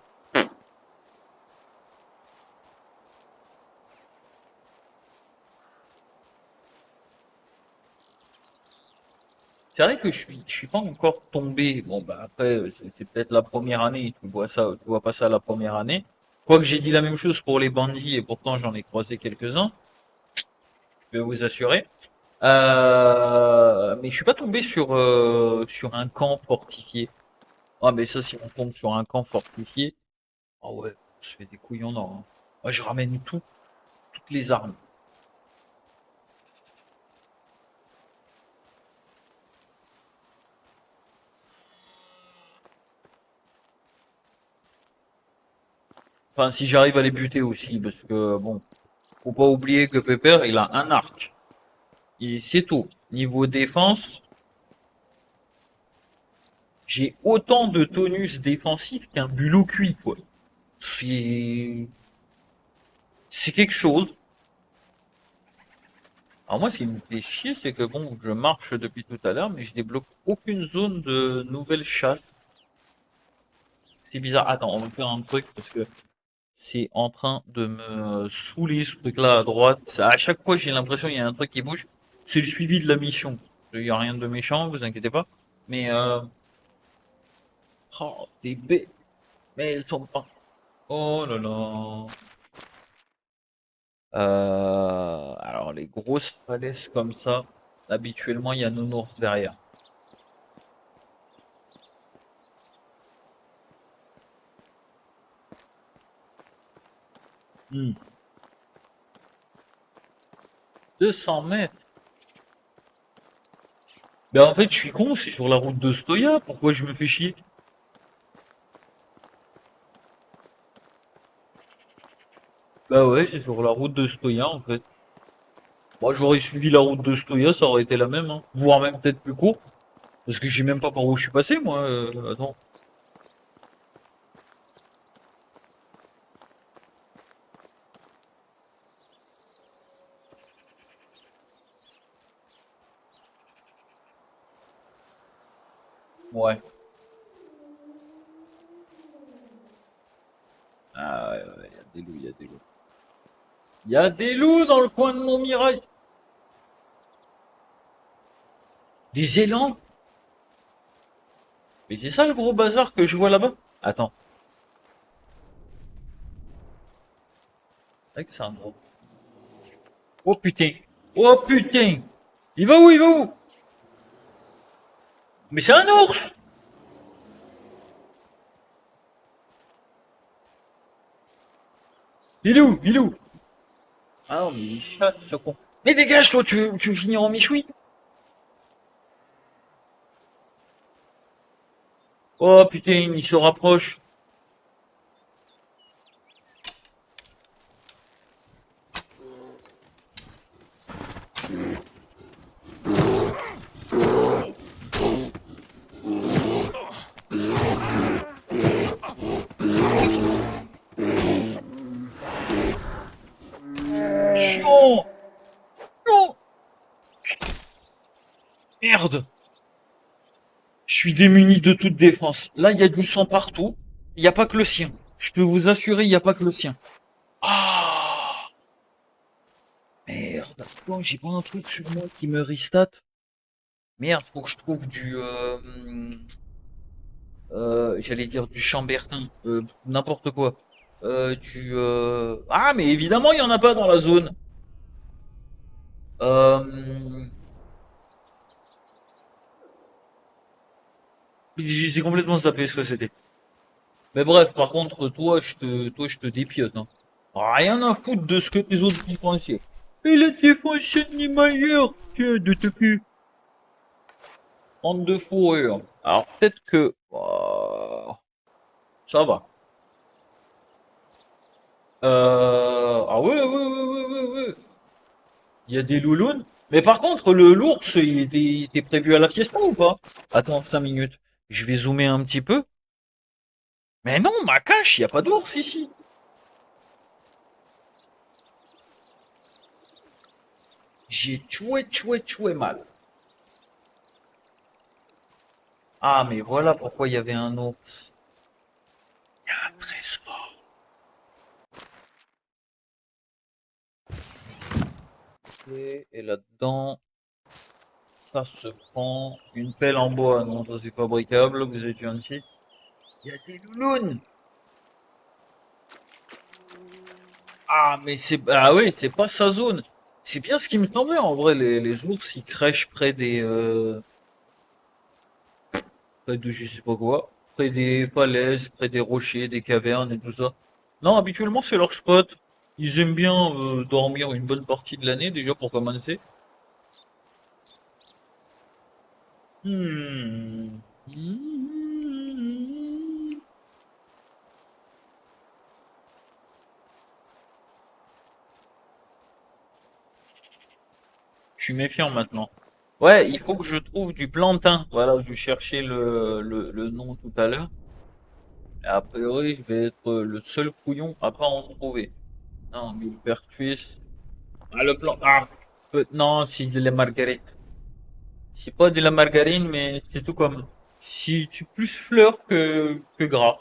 C'est vrai que je suis pas encore tombé. Bon, bah après, c'est peut-être la première année. Tu vois pas ça la première année. Quoique j'ai dit la même chose pour les bandits et pourtant j'en ai croisé quelques-uns. Je peux vous assurer. Mais je suis pas tombé sur un camp fortifié. Ah, mais ça, si on tombe sur un camp fortifié, ah ouais, on se fait des couilles en or, hein. Moi, je ramène toutes les armes. Enfin, si j'arrive à les buter aussi, parce que bon, faut pas oublier que Pepper, il a un arc. Et c'est tout. Niveau défense, j'ai autant de tonus défensif qu'un bulot cuit, quoi. C'est, c'est quelque chose. Alors moi, ce qui me fait chier, c'est que bon, je marche depuis tout à l'heure, mais je débloque aucune zone de nouvelle chasse. C'est bizarre. Attends, on va faire un truc parce que c'est en train de me saouler ce truc-là à droite. À chaque fois, j'ai l'impression qu'il y a un truc qui bouge. C'est le suivi de la mission. Il n'y a rien de méchant, vous inquiétez pas. Mais oh, des baies, mais elles sont pas. Oh là là. Alors les grosses falaises comme ça, habituellement il y a nounours derrière. Hmm. 200 mètres. Ben en fait je suis con, c'est sur la route de Stoya, pourquoi je me fais chier? Bah ouais, c'est sur la route de Stoya en fait. Moi j'aurais suivi la route de Stoya, ça aurait été la même, hein. Voire même peut-être plus court, parce que je sais même pas par où je suis passé moi. Attends. Ouais. Ah ouais, ouais, il y a des loups, il y a des loups. Il y a des loups dans le coin de mon mirail. Des élans? Mais c'est ça le gros bazar que je vois là-bas? Attends. Alexandre. Oh putain. Oh putain. Il va où? Il va où? Mais c'est un ours! Il est où? Il est où? Ah non, mais il chasse ce con. Mais dégage toi, tu veux finir en michoui? Oh putain, il se rapproche. Chiant! Chiant! Merde! Je suis démuni de toute défense. Là, il y a du sang partout. Il n'y a pas que le sien. Je peux vous assurer, il n'y a pas que le sien. Ah! Merde. Attends, j'ai pas un truc sur moi qui me restat. Merde, faut que je trouve j'allais dire du chambertin, n'importe quoi. Ah, mais évidemment, il y en a pas dans la zone. Euh... J'ai complètement zappé ce que c'était. Mais bref, par contre, je te dépiote, hein. Rien à foutre de ce que tes autres défensiers. Et la défense animalière, tiens, de te cul. Bande de fourrure. Alors peut-être que ça va. Ah ouais, ouais, ouais, ouais, ouais, ouais. Il y a des loulous. Mais par contre, l'ours, il était prévu à la fiesta ou pas? Attends 5 minutes. Je vais zoomer un petit peu. Mais non, ma cache, il n'y a pas d'ours ici. J'ai tué mal. Ah, mais voilà pourquoi il y avait un ours. Un trésor. Et là-dedans, ça se prend une pelle en bois. Non, ça c'est fabricable, vous êtes gentil. Il y a des loulous. Ah, mais ah oui, c'est pas sa zone. C'est bien ce qui me semblait en vrai. Les ours, ils crèchent près de je sais pas quoi, près des falaises, près des rochers, des cavernes et tout ça. Non, habituellement, c'est leur spot. Ils aiment bien dormir une bonne partie de l'année déjà pour commencer. Hmm. Je suis méfiant maintenant. Ouais, il faut que je trouve du plantain. Voilà, je cherchais le nom tout à l'heure. Et a priori, je vais être le seul couillon à pas en trouver. Non, millepertuis. Ah, le plan. Ah, non, c'est de la marguerite. C'est pas de la margarine, mais c'est tout comme. C'est plus fleur que gras.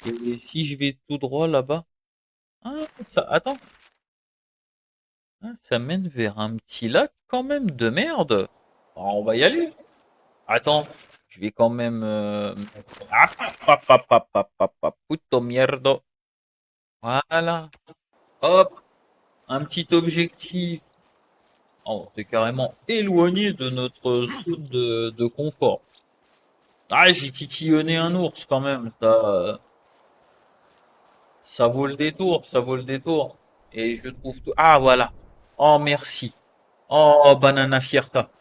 Et si je vais tout droit là-bas. Ah, attends. Ah, ça mène vers un petit lac quand même de merde. Ah, on va y aller. Attends, je vais quand même Ah, puto mierda. Voilà. Hop, un petit objectif. Oh, c'est carrément éloigné de notre zone de confort. Ah, j'ai titillonné un ours quand même. Ça vaut le détour, ça vaut le détour. Et je trouve tout. Ah, voilà. Oh, merci. Oh, banana fierta.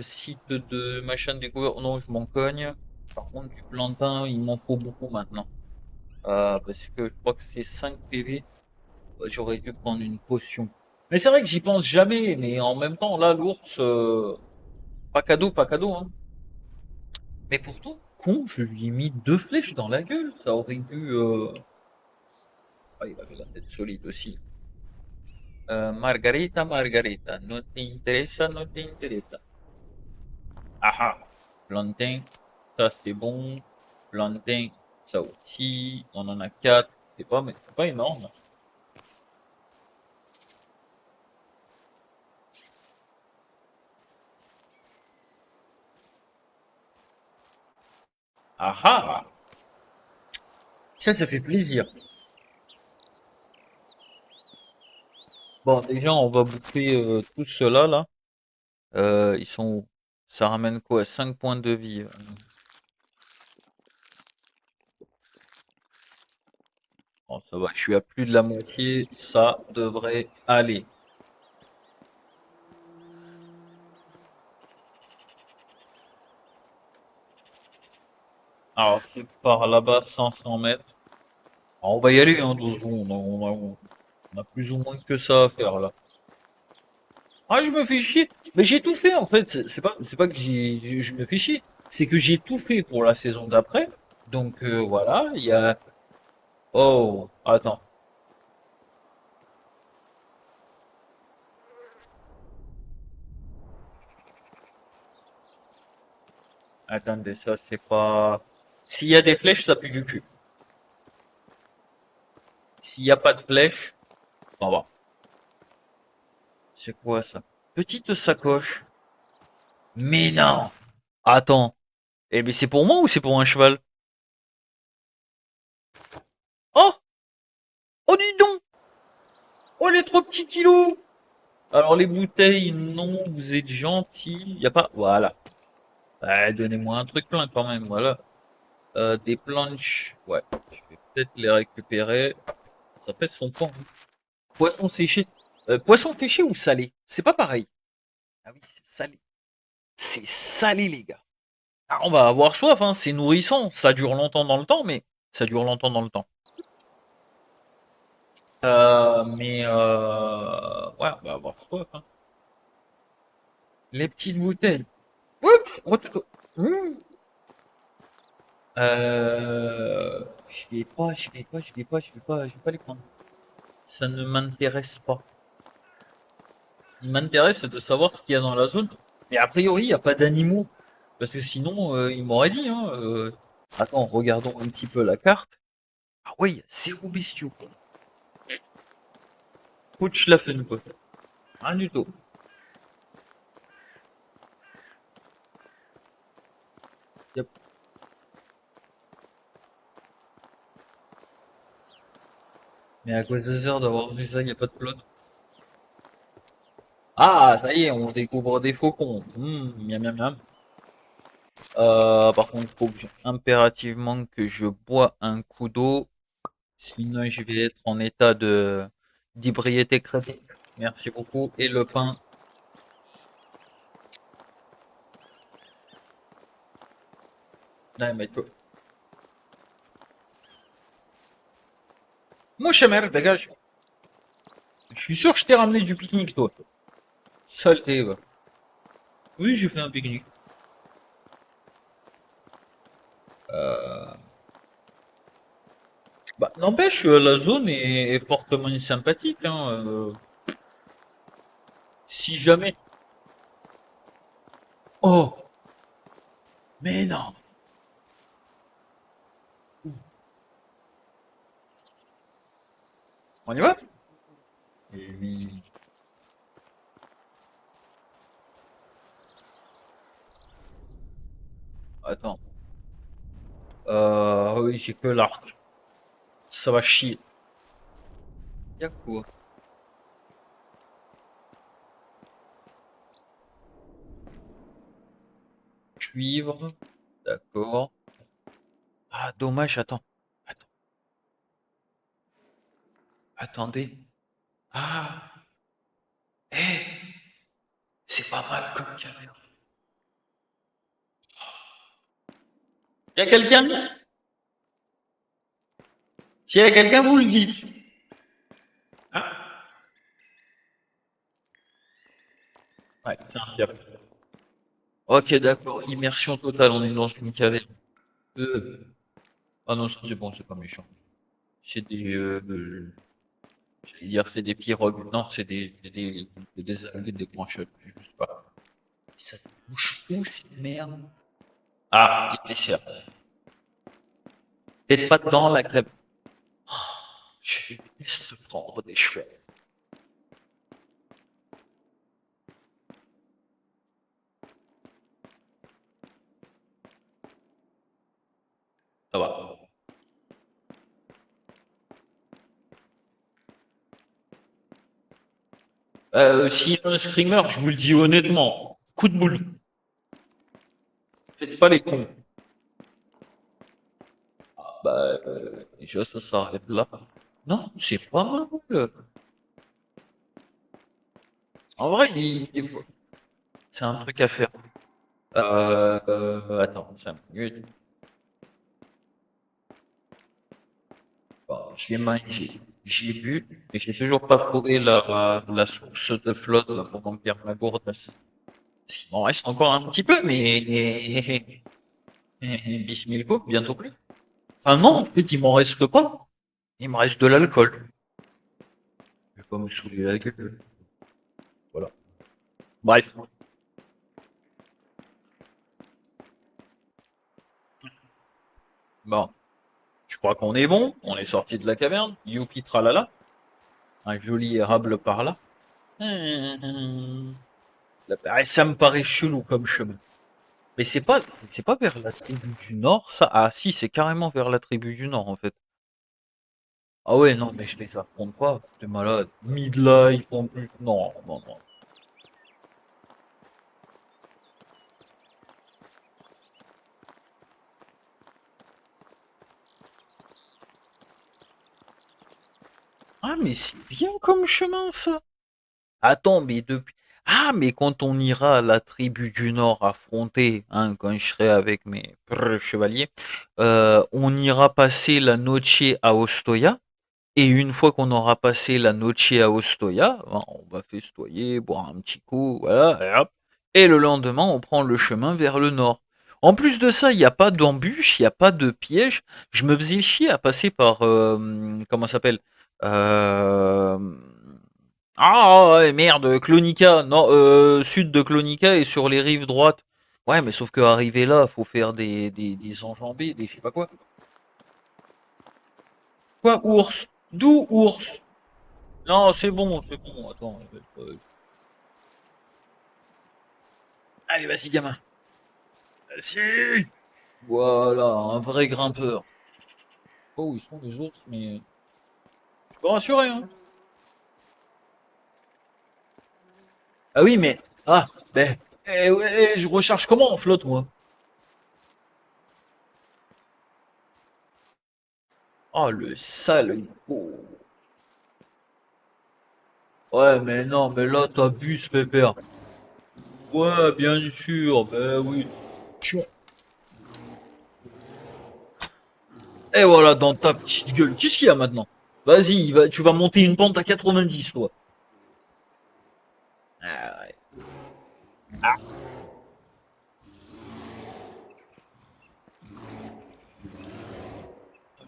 Site de machin découvert. Non, je m'en cogne. Par contre, du plantain, il m'en faut beaucoup maintenant. Parce que je crois que c'est 5 PV. Ouais, j'aurais dû prendre une potion. Mais c'est vrai que j'y pense jamais. Mais en même temps, là, l'ours, pas cadeau, hein. Mais pourtant, con, je lui ai mis 2 flèches dans la gueule. Ça aurait dû. Ah, il avait la tête solide aussi. Margarita, Margarita, no te interesa, no te interesa. Ah ah, plantain, ça c'est bon. Plantain, ça aussi. On en a 4. C'est pas énorme. Ah ah, ça fait plaisir. Bon, déjà, on va bouffer tout cela là. Ils sont où? Ça ramène quoi? 5 points de vie. Bon, ça va, je suis à plus de la moitié. Ça devrait aller. Alors, c'est par là-bas, 500 mètres. Alors, on va y aller, hein, doucement. On a plus ou moins que ça à faire là. Ah, je me fais chier. Mais j'ai tout fait en fait. C'est pas que je me fais chier. C'est que j'ai tout fait pour la saison d'après. Donc voilà, il y a. Oh, attends. Attendez, ça c'est pas. S'il y a des flèches, ça pue du cul. S'il n'y a pas de flèches, ça va. C'est quoi ça? Petite sacoche. Mais non! Attends. Eh mais c'est pour moi ou c'est pour un cheval? Oh! Oh dis donc! Oh les 3 petits kilos! Alors les bouteilles, non, vous êtes gentils. Y a pas. Voilà. Donnez-moi un truc plein quand même, voilà. Des planches, ouais. Je vais peut-être les récupérer. Ça pèse son poids, hein. Poisson séché. Poisson séché ou salé? C'est pas pareil. Ah oui, c'est salé. C'est salé, les gars. Ah, on va avoir soif, hein, c'est nourrissant. Ça dure longtemps dans le temps, mais ça dure longtemps dans le temps. Ouais, on va avoir soif, hein. Les petites bouteilles. Oups, mmh. Je vais pas les prendre. Ça ne m'intéresse pas. Ce qui m'intéresse, c'est de savoir ce qu'il y a dans la zone. Mais a priori, il n'y a pas d'animaux. Parce que sinon, il m'aurait dit, hein. Attends, regardons un petit peu la carte. Ah oui, zéro bestiaux. Coach la fun, quoi. Rien du tout. Yep. Mais à quoi ça sert d'avoir vu ça, il n'y a pas de plot. Ah, ça y est, on découvre des faucons. Miam miam miam. Par contre, il faut impérativement que je bois un coup d'eau. Sinon, je vais être en état de d'ébriété créative. Merci beaucoup. Et le pain. Non, mais moi, merde, dégage. Je suis sûr que je t'ai ramené du pique-nique, toi. Saleté, va. Oui, j'ai fait un pique-nique. Euh... Bah, n'empêche, la zone est fortement sympathique, hein. Si jamais. Oh, mais non. On y va? Eh oui. Attends. Oui, j'ai que l'arc. Ça va chier. Y'a quoi? Cuivre. D'accord. Ah, dommage, attends. Attends. Attendez. Ah, hé, c'est pas mal comme caméra. Y'a quelqu'un? S'il y a quelqu'un, vous le dites. Ah, ouais, c'est un fiable. Ok, d'accord. Immersion totale, on est dans une caverne. Ah non, ça c'est bon, c'est pas méchant. C'est j'allais dire, c'est des pirogues. Non, c'est des algues, des branches. Je sais pas. Ça se bouge où, cette merde? Ah, il est cher. Peut-être pas dans la crêpe. Oh, je déteste prendre des cheveux. Ça va. S'il y a un screamer, je vous le dis honnêtement, coup de boule. Faites pas les cons. Bah, déjà, ça s'arrête là. Non, c'est pas mal. En vrai, c'est un truc à faire. Attends, 5 minutes. Bon, j'ai mangé, j'ai bu, et j'ai toujours pas trouvé la source de flotte là, pour remplir ma gourde. Il m'en reste encore un petit peu, mais bismillah, bientôt plus. Ah non, en fait, il m'en reste pas. Il me reste de l'alcool. Je vais pas me saouler la gueule. Voilà. Bref. Bon. Je crois qu'on est bon. On est sorti de la caverne. Youpi tralala. Un joli érable par là. Ça me paraît chelou comme chemin. Mais c'est pas vers la tribu du Nord, ça? Ah si, c'est carrément vers la tribu du Nord en fait. Ah ouais, non, mais je les affronte pas. T'es malade. Midlife en plus. Non, non, non. Ah mais c'est bien comme chemin ça. Attends, mais depuis. Ah, mais quand on ira à la tribu du Nord affronter, hein, quand je serai avec mes chevaliers, on ira passer la noche à Ostoya. Et une fois qu'on aura passé la noche à Ostoya, ben, on va festoyer, boire un petit coup, voilà, et hop. Et le lendemain, on prend le chemin vers le nord. En plus de ça, il n'y a pas d'embûche, il n'y a pas de piège. Je me faisais chier à passer par, comment ça s'appelle? Euh, Ah ouais, merde, Clonica, non, sud de Clonica et sur les rives droites. Ouais, mais sauf que arriver là, faut faire des enjambées, des je sais pas quoi. Quoi, ours? D'où ours? Non, c'est bon, attends. Allez, vas-y, gamin. Vas-y! Voilà, un vrai grimpeur. Oh, ils sont les ours, mais je peux rassurer, hein. Ah oui, mais ah, ben, ouais, je recharge comment en flotte, moi? Oh, le sale. Oh. Ouais, mais non, mais là, t'abuses, pépère. Ouais, bien sûr, ben oui. Chiant. Et voilà, dans ta petite gueule. Qu'est-ce qu'il y a maintenant? Vas-y, tu vas monter une pente à 90, toi. Ah, ouais. Ah,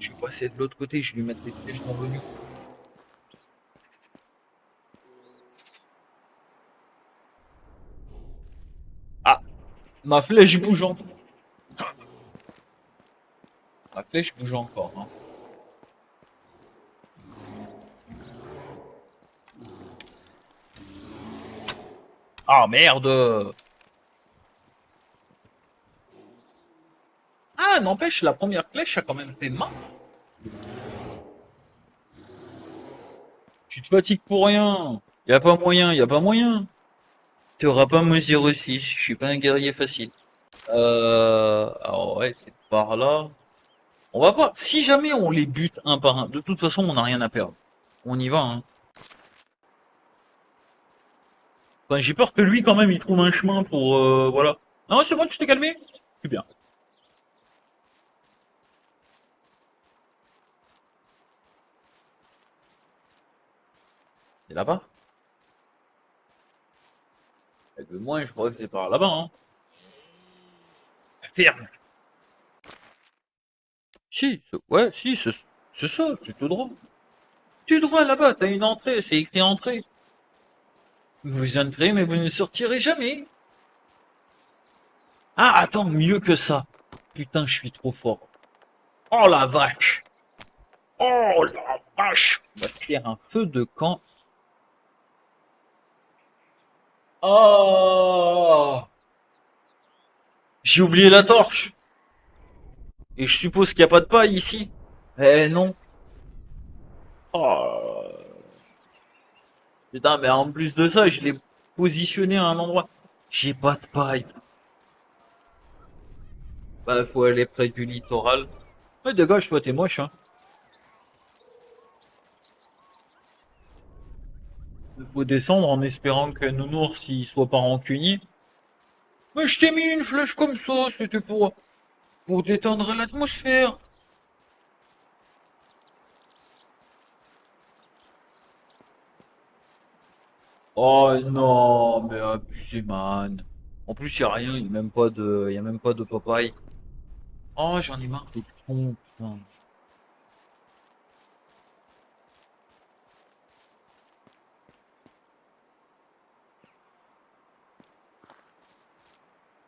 je vais passer de l'autre côté, je vais lui mettre les flèches dans le nu. Ah, ma flèche bouge encore. Ma flèche bouge encore, hein. Ah, merde! Ah, n'empêche, la première flèche a quand même fait mal. Tu te fatigues pour rien. Y a pas moyen, y a pas moyen. Tu auras pas mon 06, je suis pas un guerrier facile. Alors ouais, c'est par là. On va voir. Si jamais on les bute un par un, de toute façon, on n'a rien à perdre. On y va, hein. Enfin, j'ai peur que lui, quand même, il trouve un chemin pour, voilà. Non, c'est bon, tu t'es calmé? C'est bien. C'est là-bas? Eh ben, moi, je crois que c'est par là-bas, hein. Ferme. Si, ouais, si, c'est ça, c'est tout droit. Tout droit là-bas, t'as une entrée, c'est écrit entrée. Vous entrez, mais vous ne sortirez jamais. Ah, attends, mieux que ça. Putain, je suis trop fort. Oh la vache! Oh la vache! On va se faire un feu de camp. Oh! J'ai oublié la torche. Et je suppose qu'il n'y a pas de paille ici. Eh non. Oh. Putain, mais en plus de ça, je l'ai positionné à un endroit. J'ai pas de paille. Bah, faut aller près du littoral. Ouais, dégage, toi, t'es moche, hein. Il faut descendre en espérant que Nounours il soit pas rancunier. Mais je t'ai mis une flèche comme ça, c'était pour détendre l'atmosphère. Oh non, mais abusé, man. En plus, y a rien, y a même pas de papaye. Oh, j'en ai marre des cons, putain.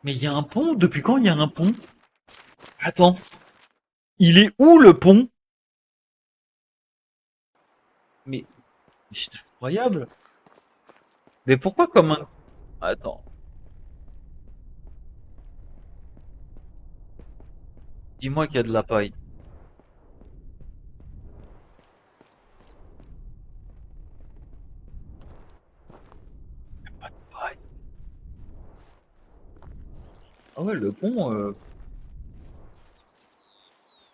Mais il y a un pont? Depuis quand il y a un pont? Attends, il est où le pont? Mais c'est incroyable. Mais pourquoi comme un... Attends, dis-moi qu'il y a de la paille. Pas de paille. Ah ouais, le pont...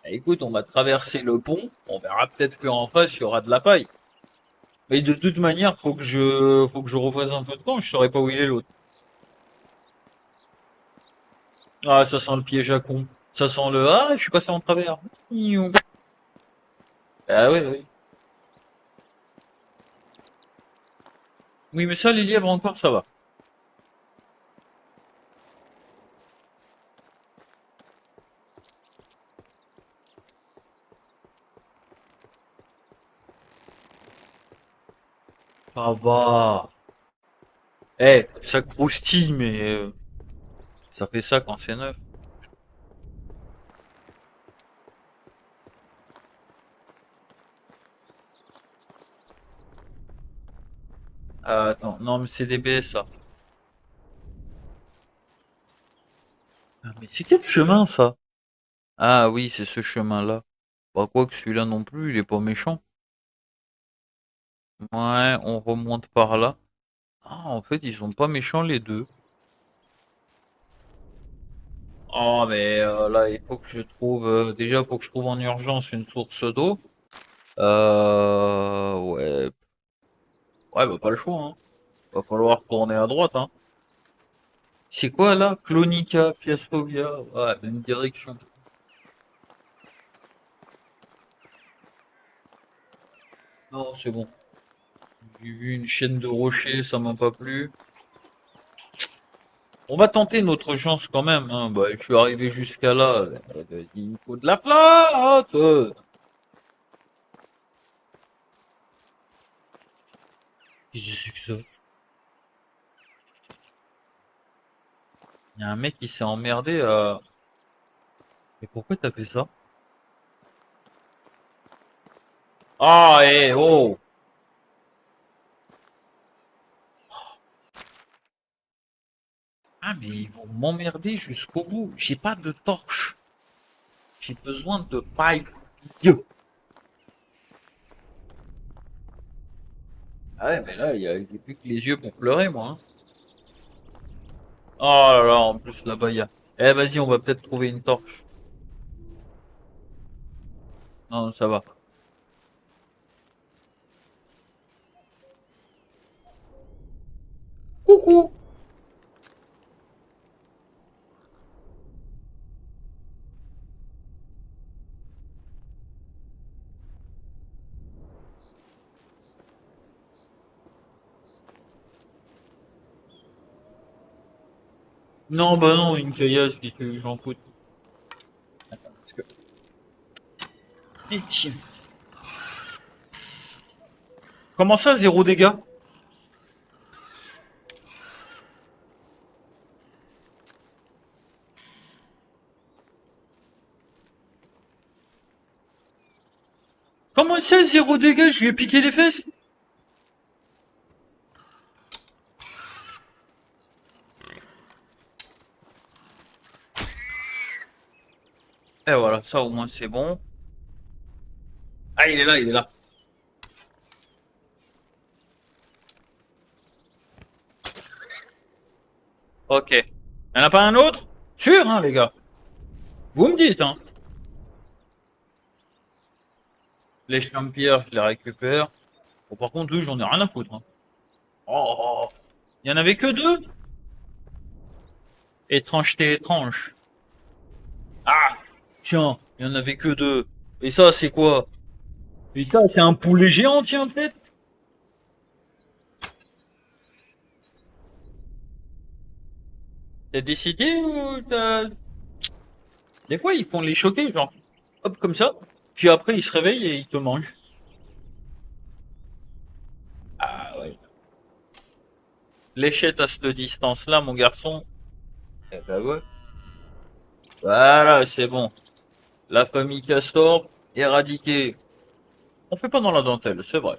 Écoute, on va traverser le pont. On verra peut-être qu'en face, il y aura de la paille. Mais de toute manière, faut que je refasse un peu de camp, je saurais pas où il est l'autre. Ah, ça sent le piège à con. Ça sent le, ah, je suis passé en travers. Ah ouais, oui. Oui, mais ça, les lièvres encore, ça va. Ça va. Eh, ça croustille, mais ça fait ça quand c'est neuf. Ah, attends, non, mais c'est des baies, ça. Ah, mais c'est quel chemin, ça? Ah oui, c'est ce chemin-là. Bah, quoi que celui-là non plus, il est pas méchant. Ouais, on remonte par là. Ah, en fait, ils sont pas méchants, les deux. Oh, mais là, il faut que je trouve... déjà, faut que je trouve en urgence une source d'eau. Ouais. Ouais, bah, pas le choix, hein. Va falloir tourner à droite, hein. C'est quoi, là? Clonica, Piastovia. Ouais, même direction. Non, c'est bon. J'ai vu une chaîne de rochers, ça m'a pas plu. On va tenter notre chance quand même, hein. Bah, je suis arrivé jusqu'à là. Il faut de la flotte! Qu'est-ce que c'est que ça? Il y a un mec qui s'est emmerdé à... Et pourquoi t'as fait ça? Ah, oh! Ah, mais ils vont m'emmerder jusqu'au bout. J'ai pas de torche. J'ai besoin de paille. Ah ouais, mais là, j'ai plus que les yeux pour pleurer, moi, hein. Oh là là, en plus, là-bas, il y a... Eh, vas-y, on va peut-être trouver une torche. Non, ça va. Coucou! Non, bah non, une caillasse, qu'est-ce que j'en fous. Parce que... Et tiens. Comment ça, zéro dégâts? Comment ça, zéro dégâts? Je lui ai piqué les fesses? Et voilà, ça au moins c'est bon. Ah, il est là, il est là. Ok. Y'en a pas un autre? Sûr, hein, les gars? Vous me dites, hein. Les champierres, je les récupère. Bon, par contre, eux, j'en ai rien à foutre, hein. Oh, il y en avait que deux? Étrangeté étrange. Ah, tiens, il y en avait que deux. Et ça, c'est quoi? Et ça, c'est un poulet géant, tiens, peut-être? T'as décidé ou t'as... Des fois, ils font les choquer, genre, hop, comme ça. Puis après, ils se réveillent et ils te mangent. Ah ouais. L'échette à cette distance-là, mon garçon. Eh ben ouais. Voilà, c'est bon. La famille Castor, éradiquée. On fait pas dans la dentelle, c'est vrai.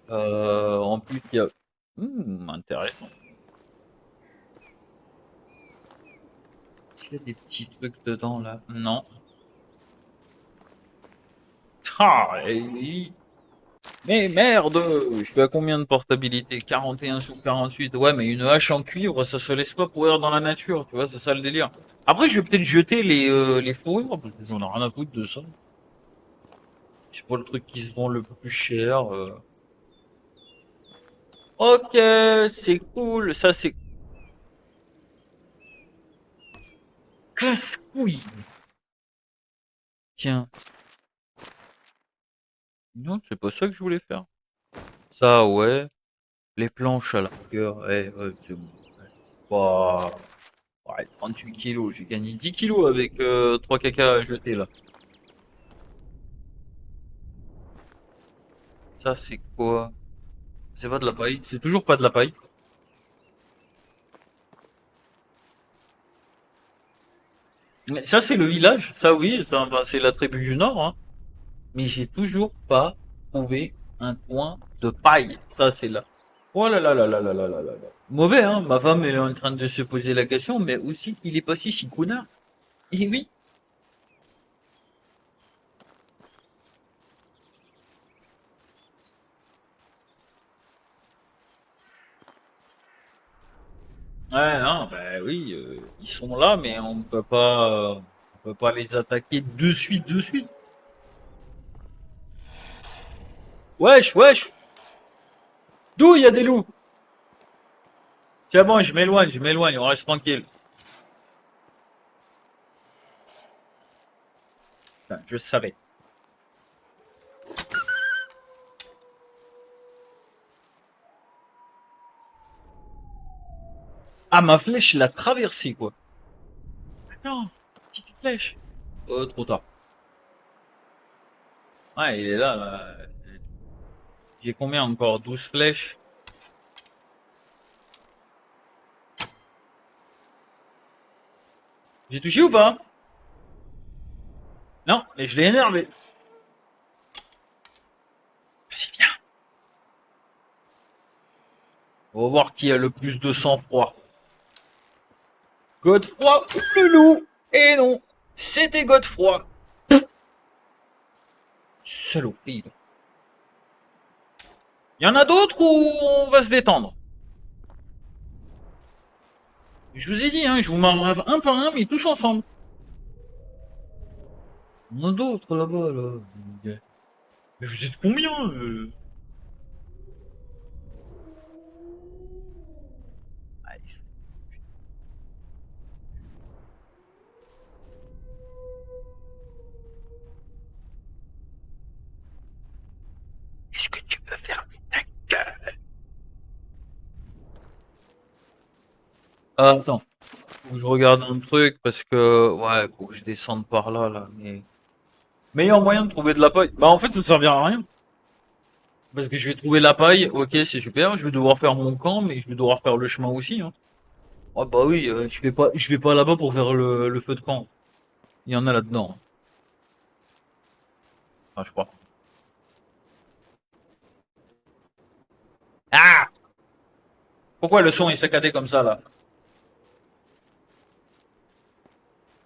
En plus, il y a... Intéressant. Est-ce qu'il y a des petits trucs dedans, là? Non. Ah, mais merde! Je suis à combien de portabilité? 41 sur 48. Ouais, mais une hache en cuivre, ça se laisse pas pourrir dans la nature, tu vois, c'est ça le délire. Après, je vais peut-être jeter les fourrures, parce que j'en ai rien à foutre de ça. C'est pas le truc qui se vend le plus cher. Ok, c'est cool. Ça, c'est casse-couille. Tiens. Non, c'est pas ça que je voulais faire. Ça, ouais. Les planches à la rigueur. Ouais, c'est bon. Ouais. Bah, ouais, 38 kilos. J'ai gagné 10 kilos avec 3 caca à jeter là. Ça, c'est quoi? C'est pas de la paille. C'est toujours pas de la paille. Mais ça, c'est le village. Ça, oui. Ça, enfin, c'est la tribu du Nord, hein. Mais j'ai toujours pas trouvé un coin de paille. Ça, c'est là. Oh là là là là là là là là là. Mauvais, hein. Ma femme, elle est en train de se poser la question, mais aussi, il est passé si connard. Eh oui. Ouais, non, bah oui, ils sont là, mais on peut pas les attaquer de suite. Wesh, wesh. D'où il y a des loups? Tiens bon, je m'éloigne, on reste tranquille. Putain, je savais. Ah, ma flèche l'a traversé, quoi. Non, petite flèche. Trop tard. Ouais, il est là, là. J'ai combien encore? 12 flèches. J'ai touché ou pas? Non, mais je l'ai énervé. C'est bien. On va voir qui a le plus de sang-froid. Godefroy ou le loup? Et non, c'était Godefroy. Saloperie. Il y en a d'autres ou on va se détendre? Je vous ai dit, hein, je vous marre un par un, mais tous ensemble. Il y en a d'autres là-bas, là. Mais vous êtes combien Allez, est-ce que tu peux fermer ta gueule? Ah, attends, faut que je regarde un truc parce que ouais, faut que je descende par là, là. Mais meilleur moyen de trouver de la paille. Bah en fait, ça servira à rien. Parce que je vais trouver la paille, ok, c'est super. Je vais devoir faire mon camp, mais je vais devoir faire le chemin aussi, hein. Ah bah oui, je vais pas là-bas pour faire le feu de camp. Il y en a là-dedans, hein. Enfin, je crois. Ah! Pourquoi le son est saccadé comme ça là?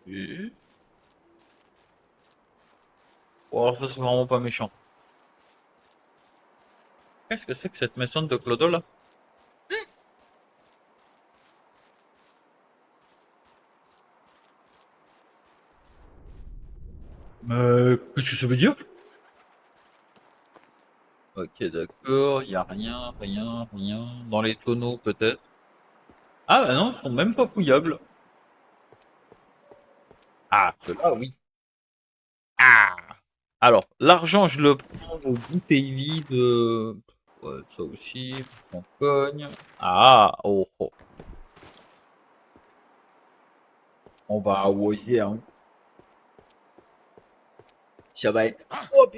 Oui. Oh, ça c'est vraiment pas méchant. Qu'est-ce que c'est que cette maison de Clodo là? Qu'est-ce que ça veut dire? Ok, d'accord, y a rien, rien, rien. Dans les tonneaux peut-être. Ah bah non, ils sont même pas fouillables. Ah, ceux-là oui. Ah! Alors, l'argent, je le prends aux bouteilles vides. Ouais, ça aussi, on cogne. Ah, oh, oh. On va oser, hein. Ça va être propre.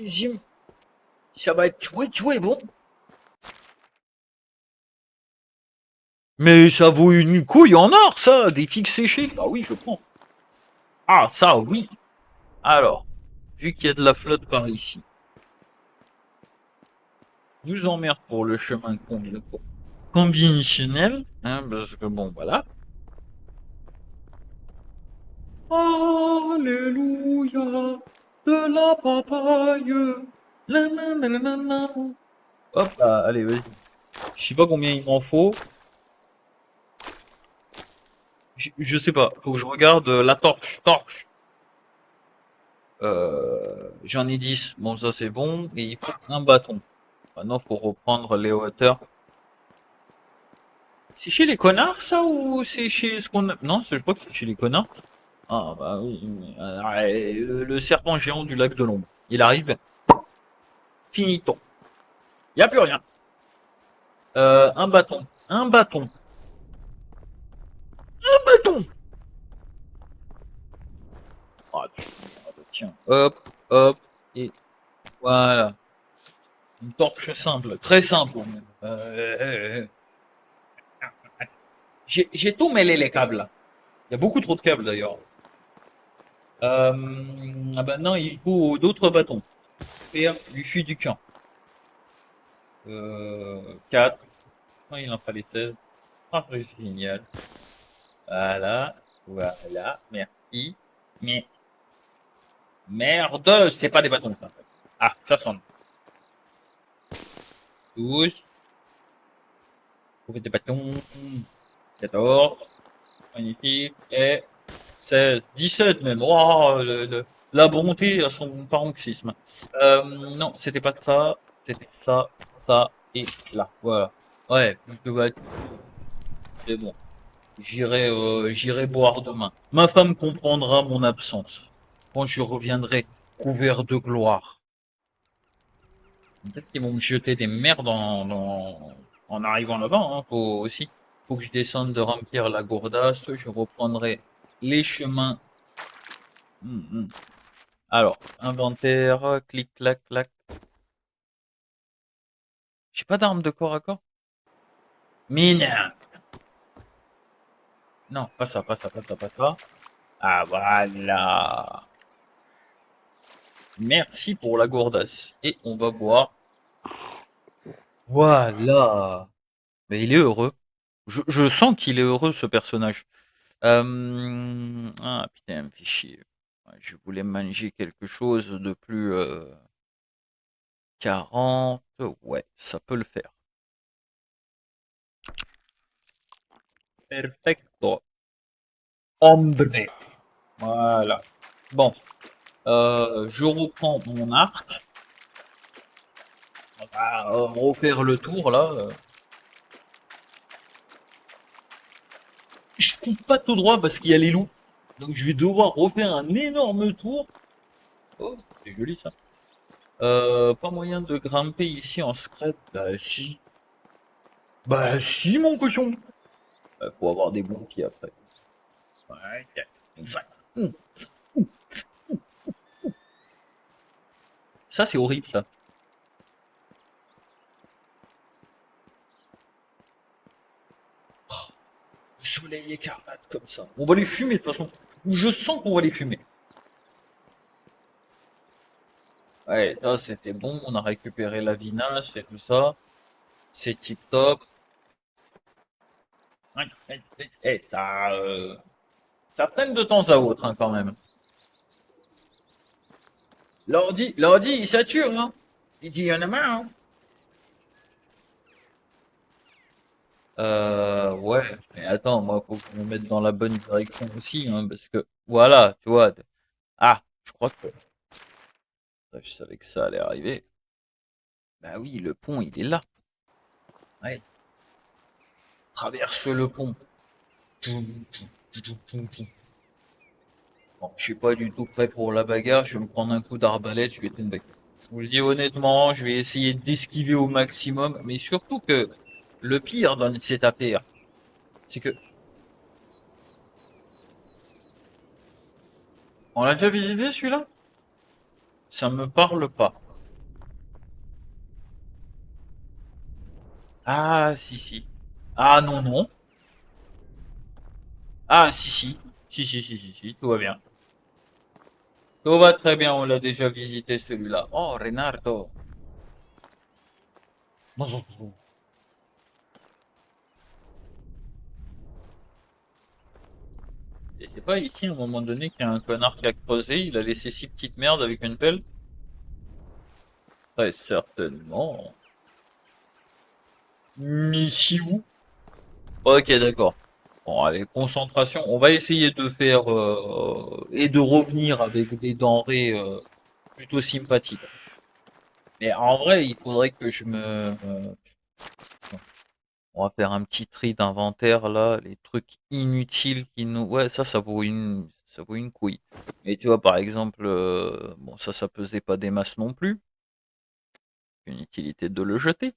Ça va être joué, bon. Mais ça vaut une couille en or, ça, des figues séchées. Ah oui, je prends. Ah, ça, oui. Alors, vu qu'il y a de la flotte par ici, je vous emmerde pour le chemin combinationnel, hein, parce que bon, voilà. Alléluia, de la papaye. La, la, la, la, la, la. Hop là, allez, vas-y. Je sais pas combien il m'en faut. Je sais pas, faut que je regarde la torche. Torche. J'en ai 10. Bon, ça c'est bon. Et il faut un bâton. Maintenant, faut reprendre les hauteurs. C'est chez les connards, ça, ou c'est chez ce qu'on a... Non, je crois que c'est chez les connards. Ah, bah oui. Le serpent géant du lac de l'ombre. Il arrive. Finito. Y a plus rien. Un bâton. Un bâton. Un bâton. Ah, tiens. Hop, hop. Et voilà. Une torche simple. Très simple, même. J'ai tout mêlé les câbles, là. Il y a beaucoup trop de câbles, d'ailleurs. Maintenant, il faut d'autres bâtons. Faire du fût du camp. 4. Non, il en fallait 16. Ah, c'est génial. Voilà. Voilà. Merci. Mais, merde, c'est pas des bâtons, ça. Ah, ça sonne. 12. Trouver des bâtons. 14. Magnifique. Et 16. 17 même. Oh, la bonté à son paroxysme. Non, c'était pas ça. C'était ça, ça et là. Voilà. Ouais, plus de bâtons. C'est bon. J'irai boire demain. Ma femme comprendra mon absence. Quand je reviendrai couvert de gloire. Peut-être qu'ils vont me jeter des merdes en arrivant là-bas. Hein. Faut que je descende de remplir la gourdasse. Je reprendrai les chemins. Alors, inventaire, clic, clac, clac. J'ai pas d'arme de corps à corps. Mine. Non, pas ça, pas ça, pas ça, pas ça. Ah voilà. Merci pour la gourdasse. Et on va boire. Voilà. Mais il est heureux. Je sens qu'il est heureux, ce personnage. Ah putain, me fait chier. Ouais, je voulais manger quelque chose de plus 40. Ouais, ça peut le faire. Perfecto. Hombre. Voilà. Bon, je reprends mon arc. On va refaire le tour là. Je coupe pas tout droit parce qu'il y a les loups. Donc je vais devoir refaire un énorme tour. Oh, c'est joli ça. Pas moyen de grimper ici en scred. Bah si. Bah si mon cochon. Faut avoir des bons pieds après. Ouais, ça, ça c'est horrible ça. Oh, le soleil écarlate comme ça. On va les fumer de toute façon. Je sens qu'on va les fumer. Ouais, ça c'était bon. On a récupéré la vinasse et tout ça. C'est tip top. Ça traîne de temps à autre hein, quand même. L'ordi, il sature, hein. Il dit, il y en a marre, hein. Ouais, mais attends, moi, faut qu'on me mette dans la bonne direction aussi, hein, parce que, voilà, tu vois. Ah, je crois que, je savais que ça allait arriver. Bah oui, le pont, il est là. Ouais, traverse le pont. Bon, je suis pas du tout prêt pour la bagarre, je vais me prendre un coup d'arbalète, je vais tomber. Je vous le dis honnêtement, je vais essayer d'esquiver au maximum, mais surtout que le pire dans cette affaire, c'est que on l'a déjà visité celui-là? Ça me parle pas. Ah si si. Ah non non. Ah si si. Si, tout va bien. Tout va très bien, on l'a déjà visité celui-là. Oh Renato. Et c'est pas ici à un moment donné qu'il y a un connard qui a creusé, il a laissé 6 petites merdes avec une pelle? Très certainement. Mais si où? Ok d'accord. Bon, allez, concentration. On va essayer de faire et de revenir avec des denrées plutôt sympathiques. Mais en vrai, il faudrait que je me... on va faire un petit tri d'inventaire là, les trucs inutiles qui nous... Ouais, ça vaut une couille. Mais tu vois, par exemple, bon, ça pesait pas des masses non plus. Une utilité de le jeter.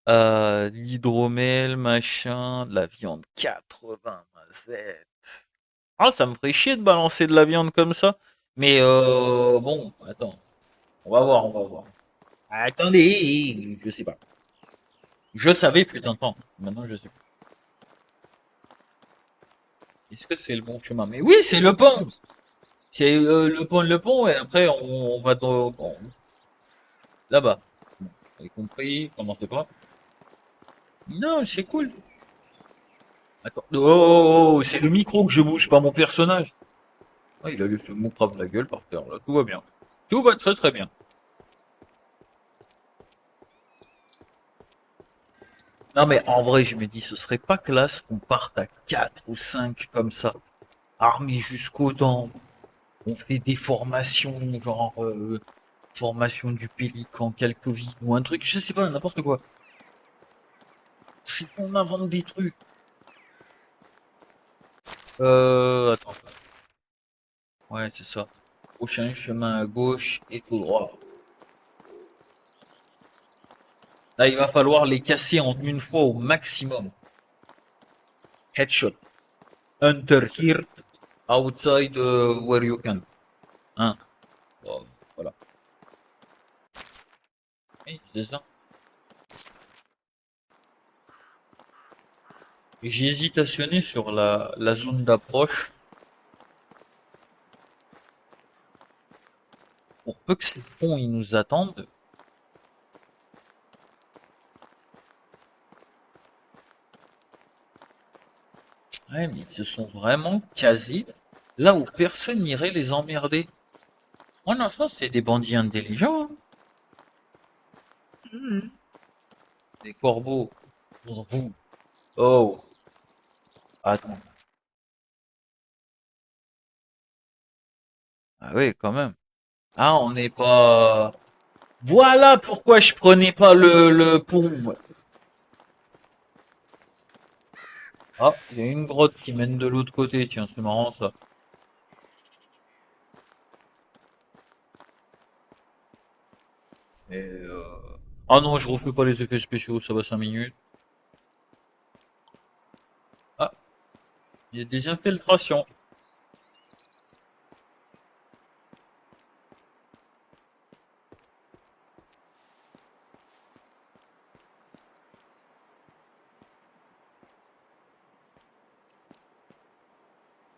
L'hydromel, machin, de la viande 87. Ah, ça me ferait chier de balancer de la viande comme ça. Mais bon, attends, on va voir. Attendez, je sais pas. Je savais putain de temps. Maintenant, je sais pas. Est-ce que c'est le bon chemin? Mais oui, c'est le pont. C'est le pont, et après on va là-bas. Bon, vous avez compris, commencez pas. Non, c'est cool. Attends. Oh, oh, oh, c'est le micro que je bouge, pas mon personnage. Ah, il a laissé mon crabe la gueule par terre, là. Tout va bien. Tout va très très bien. Non, mais en vrai, je me dis, ce serait pas classe qu'on parte à 4 ou 5 comme ça, armés jusqu'aux dents. On fait des formations, genre formation du pélican, quelques vies, ou un truc, je sais pas, n'importe quoi. C'est qu'on invente des trucs. Attends. Ouais, c'est ça. Prochain chemin à gauche et tout droit. Là, il va falloir les casser en une fois au maximum. Headshot. Hunter here, outside where you can. Hein. Bon, voilà. Oui, c'est ça. Et j'ai hésitationné sur la zone d'approche. Pour peu que ces fonds ils nous attendent. Ouais, mais ils se sont vraiment casés là où personne n'irait les emmerder. Oh non, ça c'est des bandits intelligents. Hein. Mhm. Des corbeaux. Pour vous. Oh, attends. Ah oui, quand même. Ah, on n'est pas... Voilà pourquoi je prenais pas le pont. Ah, il y a une grotte qui mène de l'autre côté. Tiens, c'est marrant ça. Et ah non, je refais pas les effets spéciaux, ça va 5 minutes. Ah, il y a des infiltrations.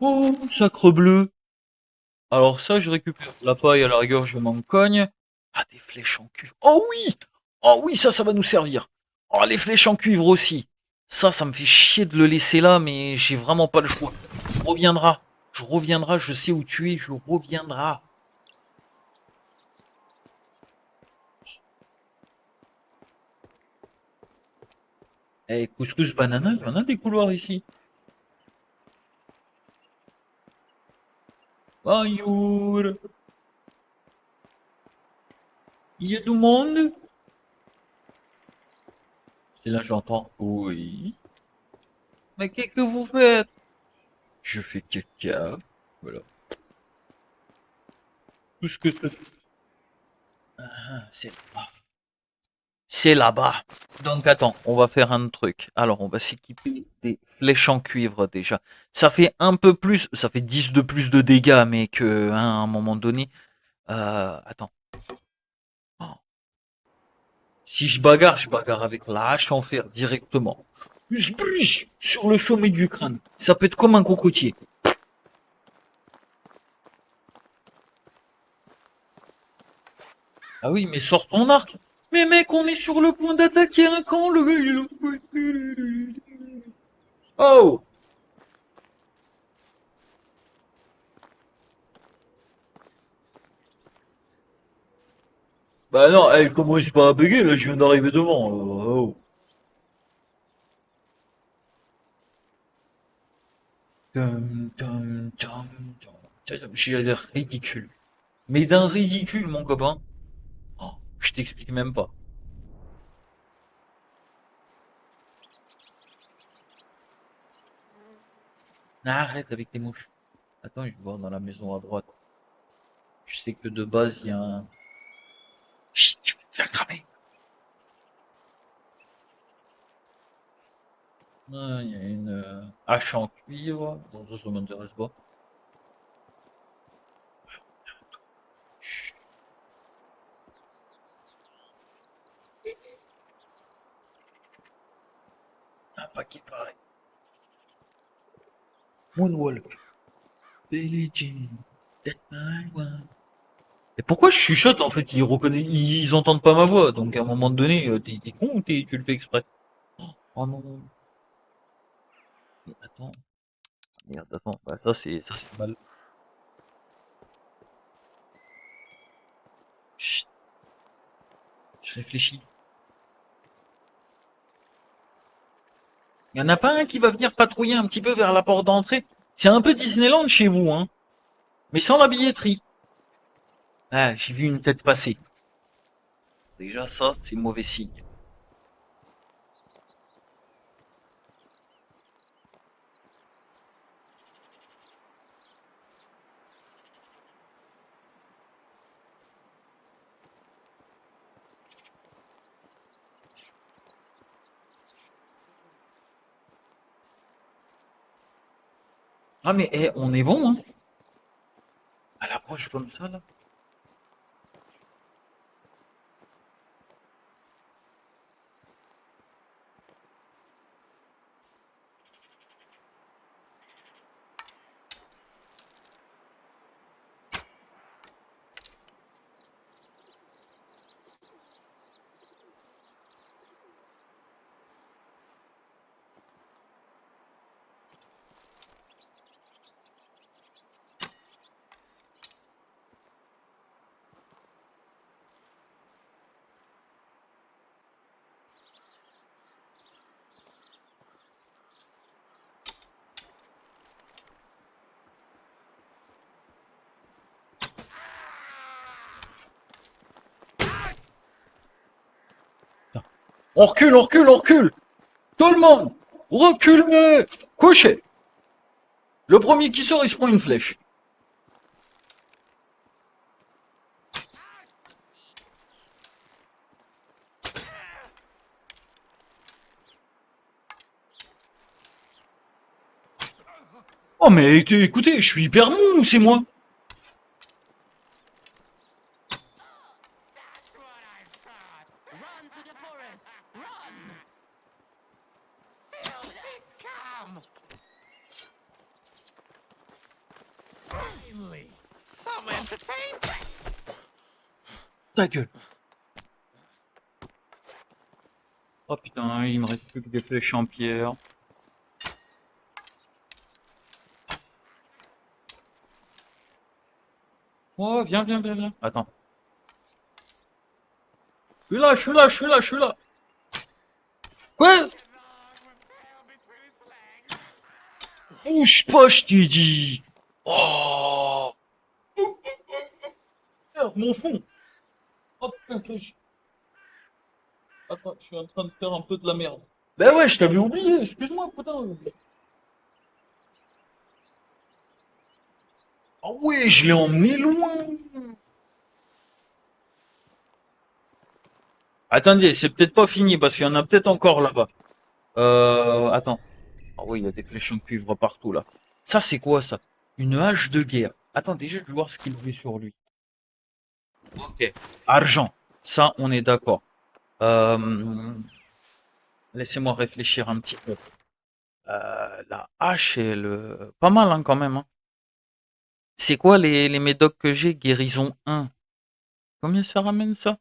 Oh, sacre bleu. Alors ça, je récupère la paille à la rigueur, je m'en cogne. Ah, des flèches en cuivre. Oh oui! Oh oui, ça va nous servir. Oh, les flèches en cuivre aussi. Ça me fait chier de le laisser là, mais j'ai vraiment pas le choix. Je reviendra. Je reviendrai, je sais où tu es, je reviendrai. Eh, couscous banana, il y en a des couloirs ici. Bonjour. Il y a du monde? Et là, j'entends. Oui. Mais qu'est-ce que vous faites? Je fais caca. Voilà. Tout ce que c'est. Ah, c'est là-bas. C'est là-bas. Donc attends, on va faire un truc. Alors on va s'équiper des flèches en cuivre déjà. Ça fait un peu plus, ça fait 10 de plus de dégâts, mais que hein, à un moment donné. Attends. Oh. Si je bagarre avec la hache en fer directement. Je brise sur le sommet du crâne. Ça peut être comme un cocotier. Ah oui, mais sors ton arc. Mais mec, on est sur le point d'attaquer un camp, le gars il est... Oh! Bah non, elle commence pas à bugger, là, je viens d'arriver devant. Oh. J'ai l'air ridicule. Mais d'un ridicule, mon copain. Oh, je t'explique même pas. Arrête avec les mouches. Attends, je vais voir dans la maison à droite. Je sais que de base, il y a un... Chut, tu vas te faire cramer. Ah, il y a une hache en cuivre. Bon, ça m'intéresse pas. Un paquet pareil. Moonwalk. Billie Jean. That's my one. Et pourquoi je chuchote en fait? Ils entendent pas ma voix. Donc à un moment donné, t'es con ou tu le fais exprès? Oh non. Mais attends. Merde, attends. Bah, ça c'est mal. Chut, je réfléchis. Il y en a pas un qui va venir patrouiller un petit peu vers la porte d'entrée? C'est un peu Disneyland chez vous, hein. Mais sans la billetterie. Ah, j'ai vu une tête passer. Déjà ça, c'est mauvais signe. Ah mais on est bon, hein. À l'approche comme ça, là. On recule, on recule, on recule. Tout le monde, reculez. Couchez. Le premier qui sort, il se prend une flèche. Oh mais écoutez, je suis hyper mou, c'est moi. That's what I thought. Run to the forest. Run. Feel this come. Finally, some entertainment. Ta gueule. Oh putain, il me reste plus que des flèches en pierre. Oh, viens, viens, viens, viens. Attends. Je suis là, je suis là, je suis là, je suis là. Quoi? Dog with tail between its legs. Bouge pas, je t'ai dit. Oh, merde, mon fond. Oh putain, Attends, je suis en train de faire un peu de la merde. Ben ouais, je t'avais oublié, excuse-moi, putain. Ah ouais, je l'ai emmené loin. Attendez, c'est peut-être pas fini parce qu'il y en a peut-être encore là-bas. Attends. Ah oui, il y a des flèches en cuivre partout là. Ça, c'est quoi ça? Une hache de guerre. Attends, déjà, je vais voir ce qu'il avait sur lui. Ok. Argent. Ça, on est d'accord. Euh, Laissez-moi réfléchir un petit peu. La hache, elle, pas mal hein, quand même. Hein. C'est quoi les médocs que j'ai? Guérison 1. Combien ça ramène ça?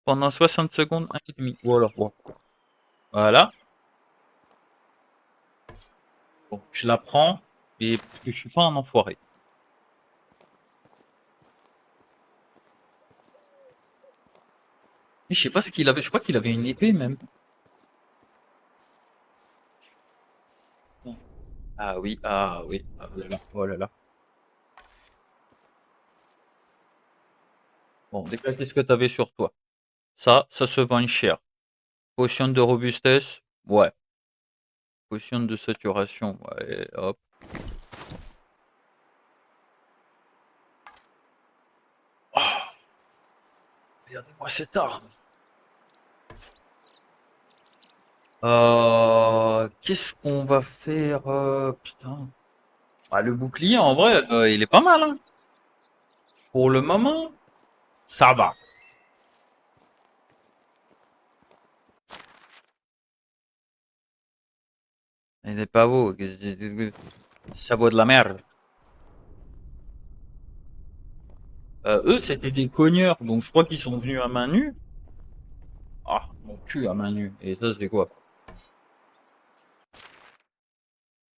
Pendant 60 secondes, 1,5. Voilà. Bon. Voilà. Bon, je la prends. Et parce que je suis pas un enfoiré. Mais je sais pas ce qu'il avait. Je crois qu'il avait une épée même. Bon. Ah oui, ah oui. Oh là là, oh là là. Bon, déjà, qu'est-ce que t'avais sur toi? Ça se vend cher. Potion de robustesse, ouais. Potion de saturation, ouais, hop. Oh, regardez-moi cette arme. Qu'est-ce qu'on va faire? Putain. Ah, le bouclier, en vrai, il est pas mal, hein. Pour le moment, ça va. Il n'est pas beau. Ça vaut de la merde. Eux, c'était des cogneurs, donc je crois qu'ils sont venus à main nue. Ah, mon cul à main nue. Et ça, c'est quoi?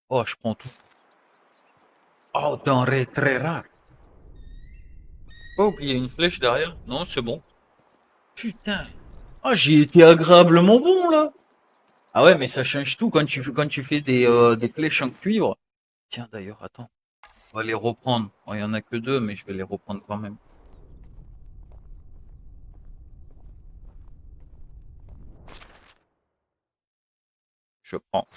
Oh, je prends tout. Oh, denrée très rare. Pas oublier une flèche derrière? Non, c'est bon. Putain. Ah, j'ai été agréablement bon, là. Ah ouais, mais ça change tout quand tu fais des flèches en cuivre. Tiens, d'ailleurs, attends. On va les reprendre. Bon, il y en a que deux, mais je vais les reprendre quand même. Je prends.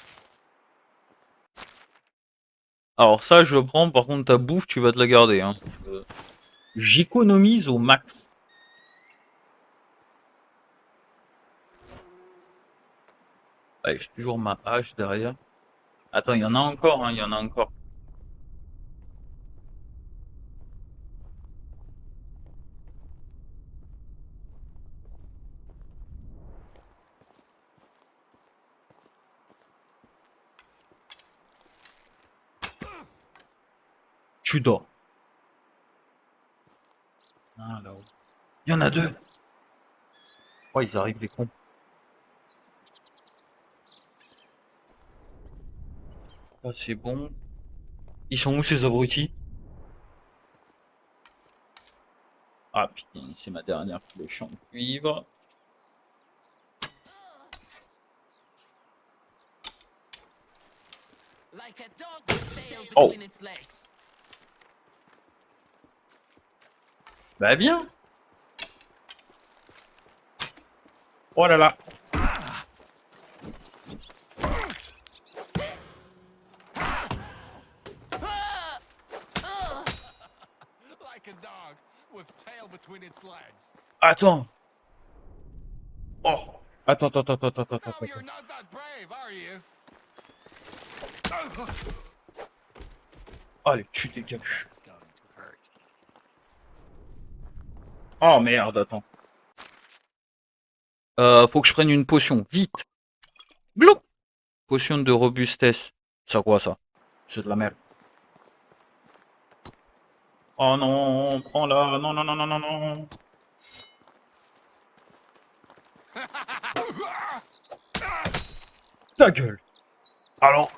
Alors ça, je prends. Par contre, ta bouffe, tu vas te la garder, hein. J'économise au max. Ouais, j'ai toujours ma hache derrière. Attends, il y en a encore, hein, il y en a encore. Tu dors. Ah, là-haut. Il y en a deux. Oh, ils arrivent, les cons. Ah, c'est bon. Ils sont où, ces abrutis? Ah, putain, c'est ma dernière flèche en cuivre. Like a dog with tail Oh, between its legs. bah viens. Oh là là. Like a dog with tail between its legs. Attends. Oh. No, you're Attends. not that brave, are you? Allez, tu dégages. It's going to hurt. Oh merde, attends. Faut que je prenne une potion, vite. Gloup. Potion de robustesse. C'est quoi ça? C'est de la merde. Oh non, prends-la. Non, non, non, non, non, non. Ta gueule. Alors,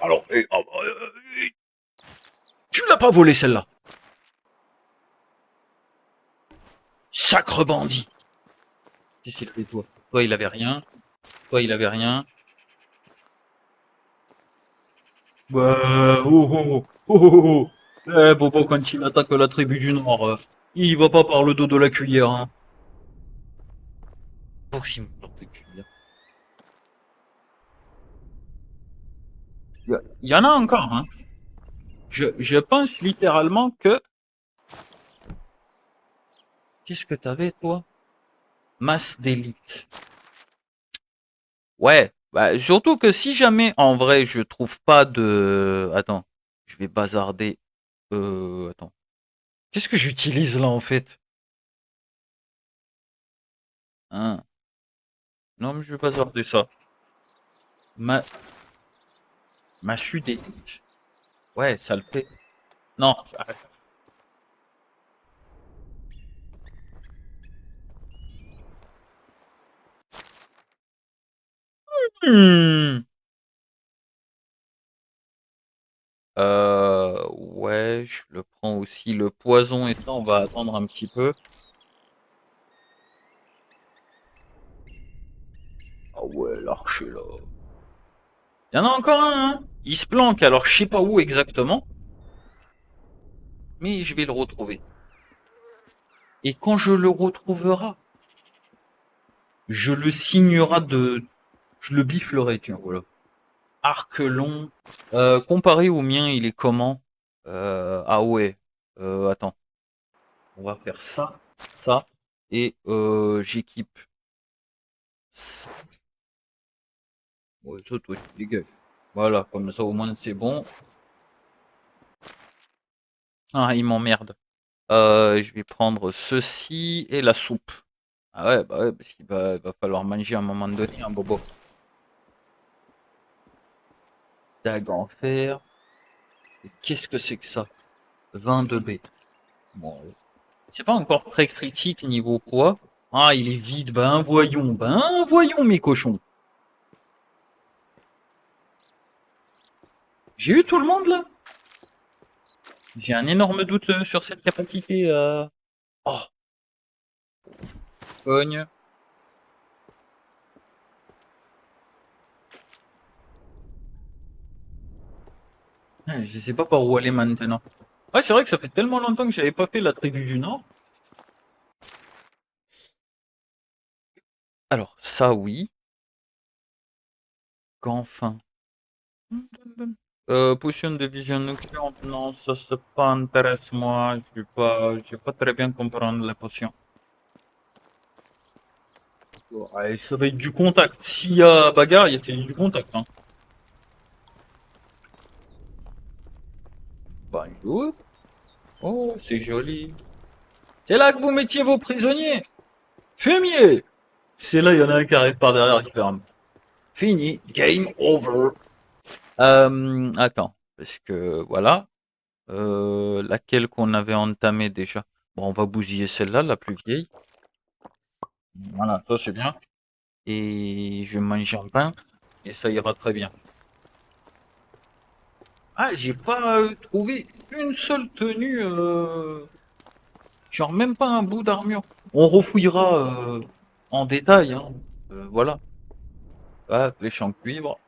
tu l'as pas volé celle-là. Sacre bandit. Qu'est-ce qu'il fait toi? Toi, il avait rien. Toi, il avait rien. Bah, oh, oh, oh, oh, oh, oh. Eh, Bobo, quand il attaque la tribu du Nord, il va pas par le dos de la cuillère, hein. Pour s'il me porte de cuillère. Il y en a encore, hein. Je pense littéralement que... Qu'est-ce que t'avais, toi? Masse d'élite. Ouais, bah, surtout que si jamais, en vrai, je trouve pas de... Attends, je vais bazarder. Attends. Qu'est-ce que j'utilise là, en fait? Hein? Non, mais je vais bazarder ça. Ma... Massue d'élite. Ouais, ça le fait. Non, arrête. Hmm. Ouais, je le prends aussi. Le poison et ça, on va attendre un petit peu. Ah ouais, l'archer là. Il y en a encore un, hein. Il se planque, alors je sais pas où exactement, mais je vais le retrouver. Et quand je le retrouverai, je le signerai de... Je le biflerai, tiens, voilà. Arc long. Comparé au mien, il est comment? Ah ouais. Attends. On va faire ça, ça, et j'équipe ça. Ouais, ça, toi, tu dégages. Voilà, comme ça au moins c'est bon. Ah, il m'emmerde. Je vais prendre ceci et la soupe. Ah ouais, parce qu'il va falloir manger à un moment donné, un bobo. Dague en fer. Et qu'est-ce que c'est que ça? 22B. Bon, c'est pas encore très critique niveau poids. Ah, il est vide. Ben voyons mes cochons. J'ai eu tout le monde là? J'ai un énorme doute sur cette capacité. Oh, cogne. Je sais pas par où aller maintenant. Ouais, c'est vrai que ça fait tellement longtemps que j'avais pas fait la tribu du Nord. Alors, ça oui. Qu'enfin. Potion de vision nucléaire, non, ça c'est pas intéresse moi. Je vais pas très bien comprendre la potion. Ouais, ça va être du contact. S'il y a bagarre, il y a du contact. Hein. Bonjour. Oh, c'est joli. C'est là que vous mettiez vos prisonniers. Fumier. C'est là, il y en a un qui arrive par derrière qui ferme. Fini. Game over. Attends. Parce que, voilà. Laquelle qu'on avait entamée déjà. Bon, on va bousiller celle-là, la plus vieille. Voilà, ça c'est bien. Et je mange un pain. Et ça ira très bien. Ah, j'ai pas trouvé une seule tenue. Genre même pas un bout d'armure. On refouillera en détail. Hein. Voilà. Ah, flèche en cuivre.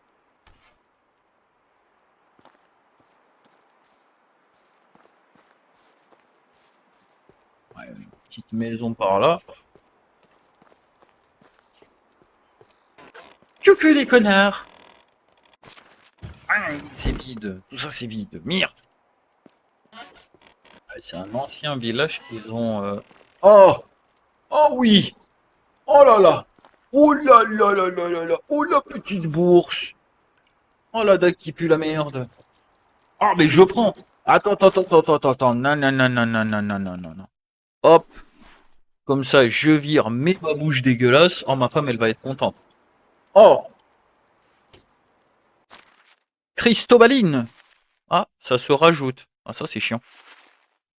Ouais, une petite maison par là. Que les connards! Ah, c'est vide. Tout ça c'est vide. Merde. Ouais, c'est un ancien village qu'ils ont. Oh! Oh oui! Oh là là! Oh là là là là là là! Oh la petite bourse! Oh la dague qui pue la merde! Ah mais je prends! Attends, attends, attends, attends, attends, attends. Non, non, non, non, non, non, non, non, non, non. Hop! Comme ça, je vire mes babouches dégueulasses. Oh, ma femme, elle va être contente. Oh! Cristobaline! Ah, ça se rajoute. Ah, ça, c'est chiant.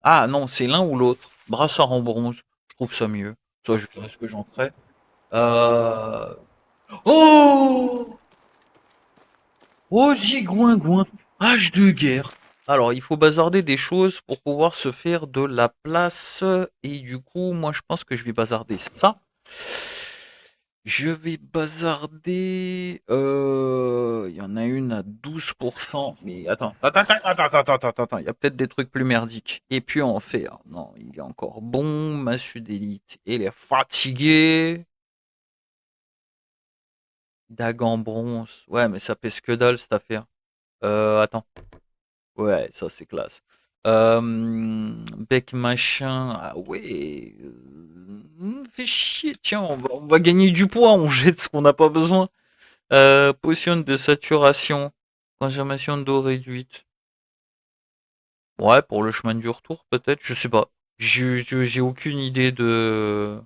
Ah, non, c'est l'un ou l'autre. Brassard en bronze. Je trouve ça mieux. Ça, je verrai ce que j'en ferai. Euh... Oh! Oh, zigouingouin! Hache de guerre! Alors, il faut bazarder des choses pour pouvoir se faire de la place. Et du coup, moi, je pense que je vais bazarder ça. Je vais bazarder. Il y en a une à 12%. Mais attends. Il y a peut-être des trucs plus merdiques. Et puis en fait, non, il est encore bon. Massue d'élite. Il est fatigué. Dague en bronze. Ouais, mais ça pèse que dalle cette affaire. Attends. Ouais, ça c'est classe. Bec machin. Ah ouais. Fais chier. Tiens, on va gagner du poids. On jette ce qu'on n'a pas besoin. Potion de saturation. Consommation d'eau réduite. Ouais, pour le chemin du retour, peut-être. Je sais pas. J'ai aucune idée de.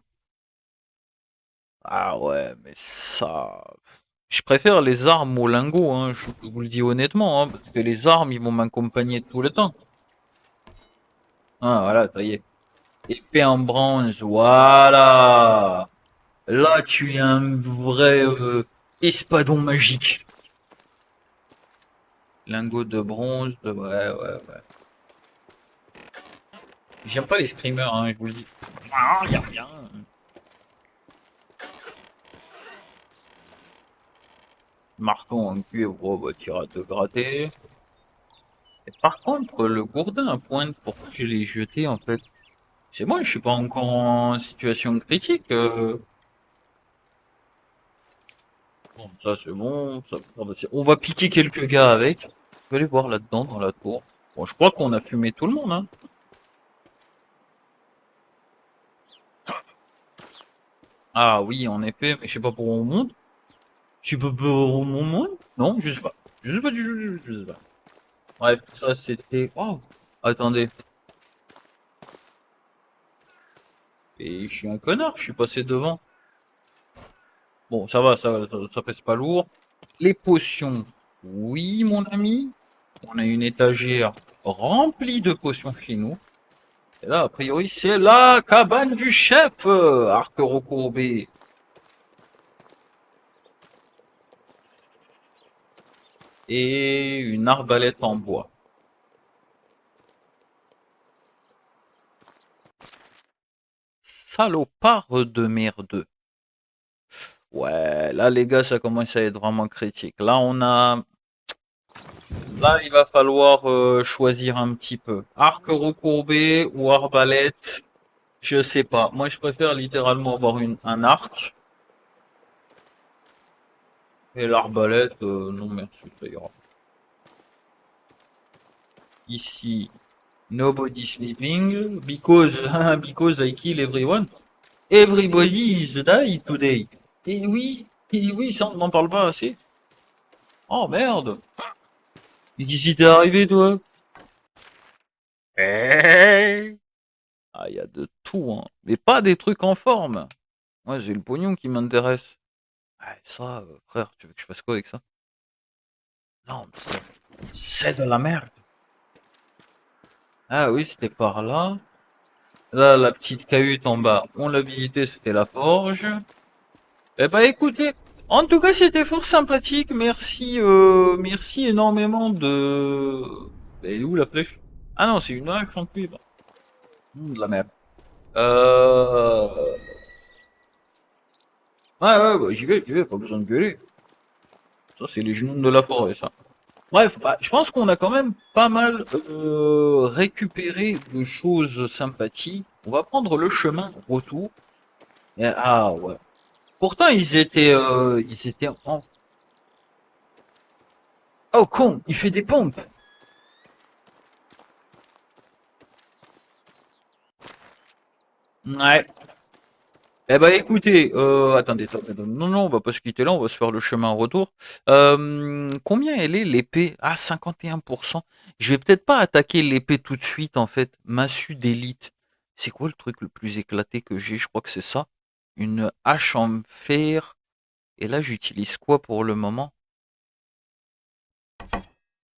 Ah ouais, mais ça. Je préfère les armes aux lingots, hein. Je vous le dis honnêtement, hein, parce que les armes, ils vont m'accompagner tout le temps. Ah, voilà, ça y est. Épée en bronze, voilà. Là, tu es un vrai espadon magique. Lingot de bronze, ouais. J'aime pas les screamers, hein, je vous le dis. Ah, y a rien. Marteau en cuivre, oh, bah, t'iras te gratter. Et par contre, le gourdin à pointe, pourquoi je l'ai jeté en fait? C'est moi, je suis pas encore en situation critique. Bon, ça c'est bon. On va piquer quelques gars avec. Je vais aller voir là-dedans, dans la tour. Bon, je crois qu'on a fumé tout le monde, hein. Ah oui, en effet, mais je sais pas pour où on monte. Je sais pas pour où on monte. Non, je sais pas. Je sais pas du tout, je sais pas. Bref, ça c'était... Oh, attendez. Et je suis un connard, je suis passé devant. Bon, ça va, ça pèse pas lourd. Les potions, oui, mon ami. On a une étagère remplie de potions chez nous. Et là, a priori, c'est la cabane du chef, arc recourbé. Et une arbalète en bois. Salopard de merde. Ouais, là, les gars, ça commence à être vraiment critique. Là, Là, il va falloir choisir un petit peu. Arc recourbé ou arbalète, je sais pas. Moi, je préfère littéralement avoir un arc. Et l'arbalète, non merci, ça ira. Ici, nobody sleeping, because, because I kill everyone. Everybody is die today. Et oui, ça on n'en parle pas assez. Oh merde. Mais qu'est-ce qui t'est arrivé toi? Eh. Ah, il y a de tout, hein. Mais pas des trucs en forme. Moi, j'ai le pognon qui m'intéresse. Ah, ça, frère, tu veux que je fasse quoi avec ça? Non, mais c'est de la merde. Ah oui, c'était par là. Là, la petite cahute en bas, on l'a visité, c'était la forge. Eh ben, écoutez, en tout cas, c'était fort sympathique. Merci, merci énormément de... Elle est où la flèche? Ah non, c'est une hache en cuivre. De la merde. Euh... Ouais, ouais, bah, j'y vais, pas besoin de gueuler. Ça, c'est les genoux de la forêt, ça. Bref, bah, je pense qu'on a quand même pas mal récupéré de choses sympathiques. On va prendre le chemin retour. Ah ouais. Pourtant, ils étaient en... Oh con, il fait des pompes. Ouais. Eh ben écoutez, attendez, non, non, on va pas se quitter là, on va se faire le chemin retour. Combien elle est l'épée? Ah, 51%. Je vais peut-être pas attaquer l'épée tout de suite en fait. Massue d'élite. C'est quoi le truc le plus éclaté que j'ai? Je crois que c'est ça. Une hache en fer. Et là, j'utilise quoi pour le moment?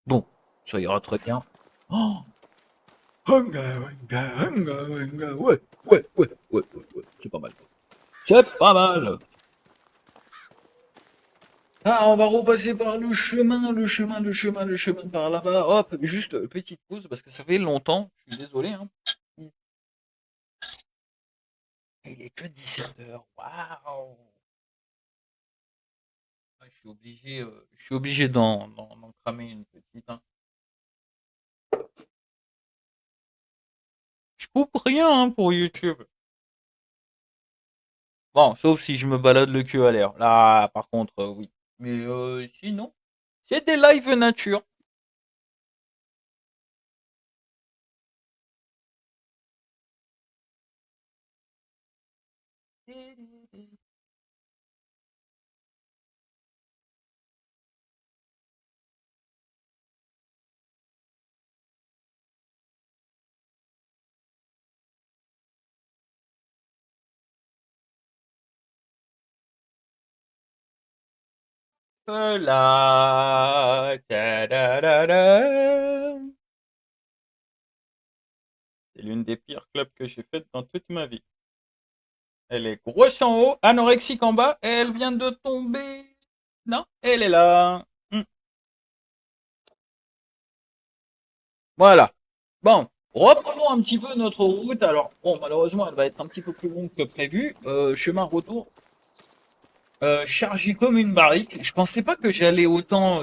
Bon, ça ira très bien. Oh, ouais, c'est pas mal. C'est pas mal. Ah, on va repasser par le chemin par là-bas. Hop, juste petite pause parce que ça fait longtemps. Je suis désolé, hein. Il est que 17h. Waouh. Ouais, je suis obligé d'en cramer une petite, hein. Je coupe rien, hein, pour YouTube. Bon, sauf si je me balade le cul à l'air. Là, par contre, oui. Mais sinon, c'est des lives nature. Là, ta-da-da-da. C'est l'une des pires clubs que j'ai faites dans toute ma vie. Elle est grosse en haut, anorexique en bas, et elle vient de tomber. Non, elle est là. Voilà. Bon, reprenons un petit peu notre route. Alors, bon, malheureusement, elle va être un petit peu plus longue que prévu. Chemin retour. Chargé comme une barrique. Je pensais pas que j'allais autant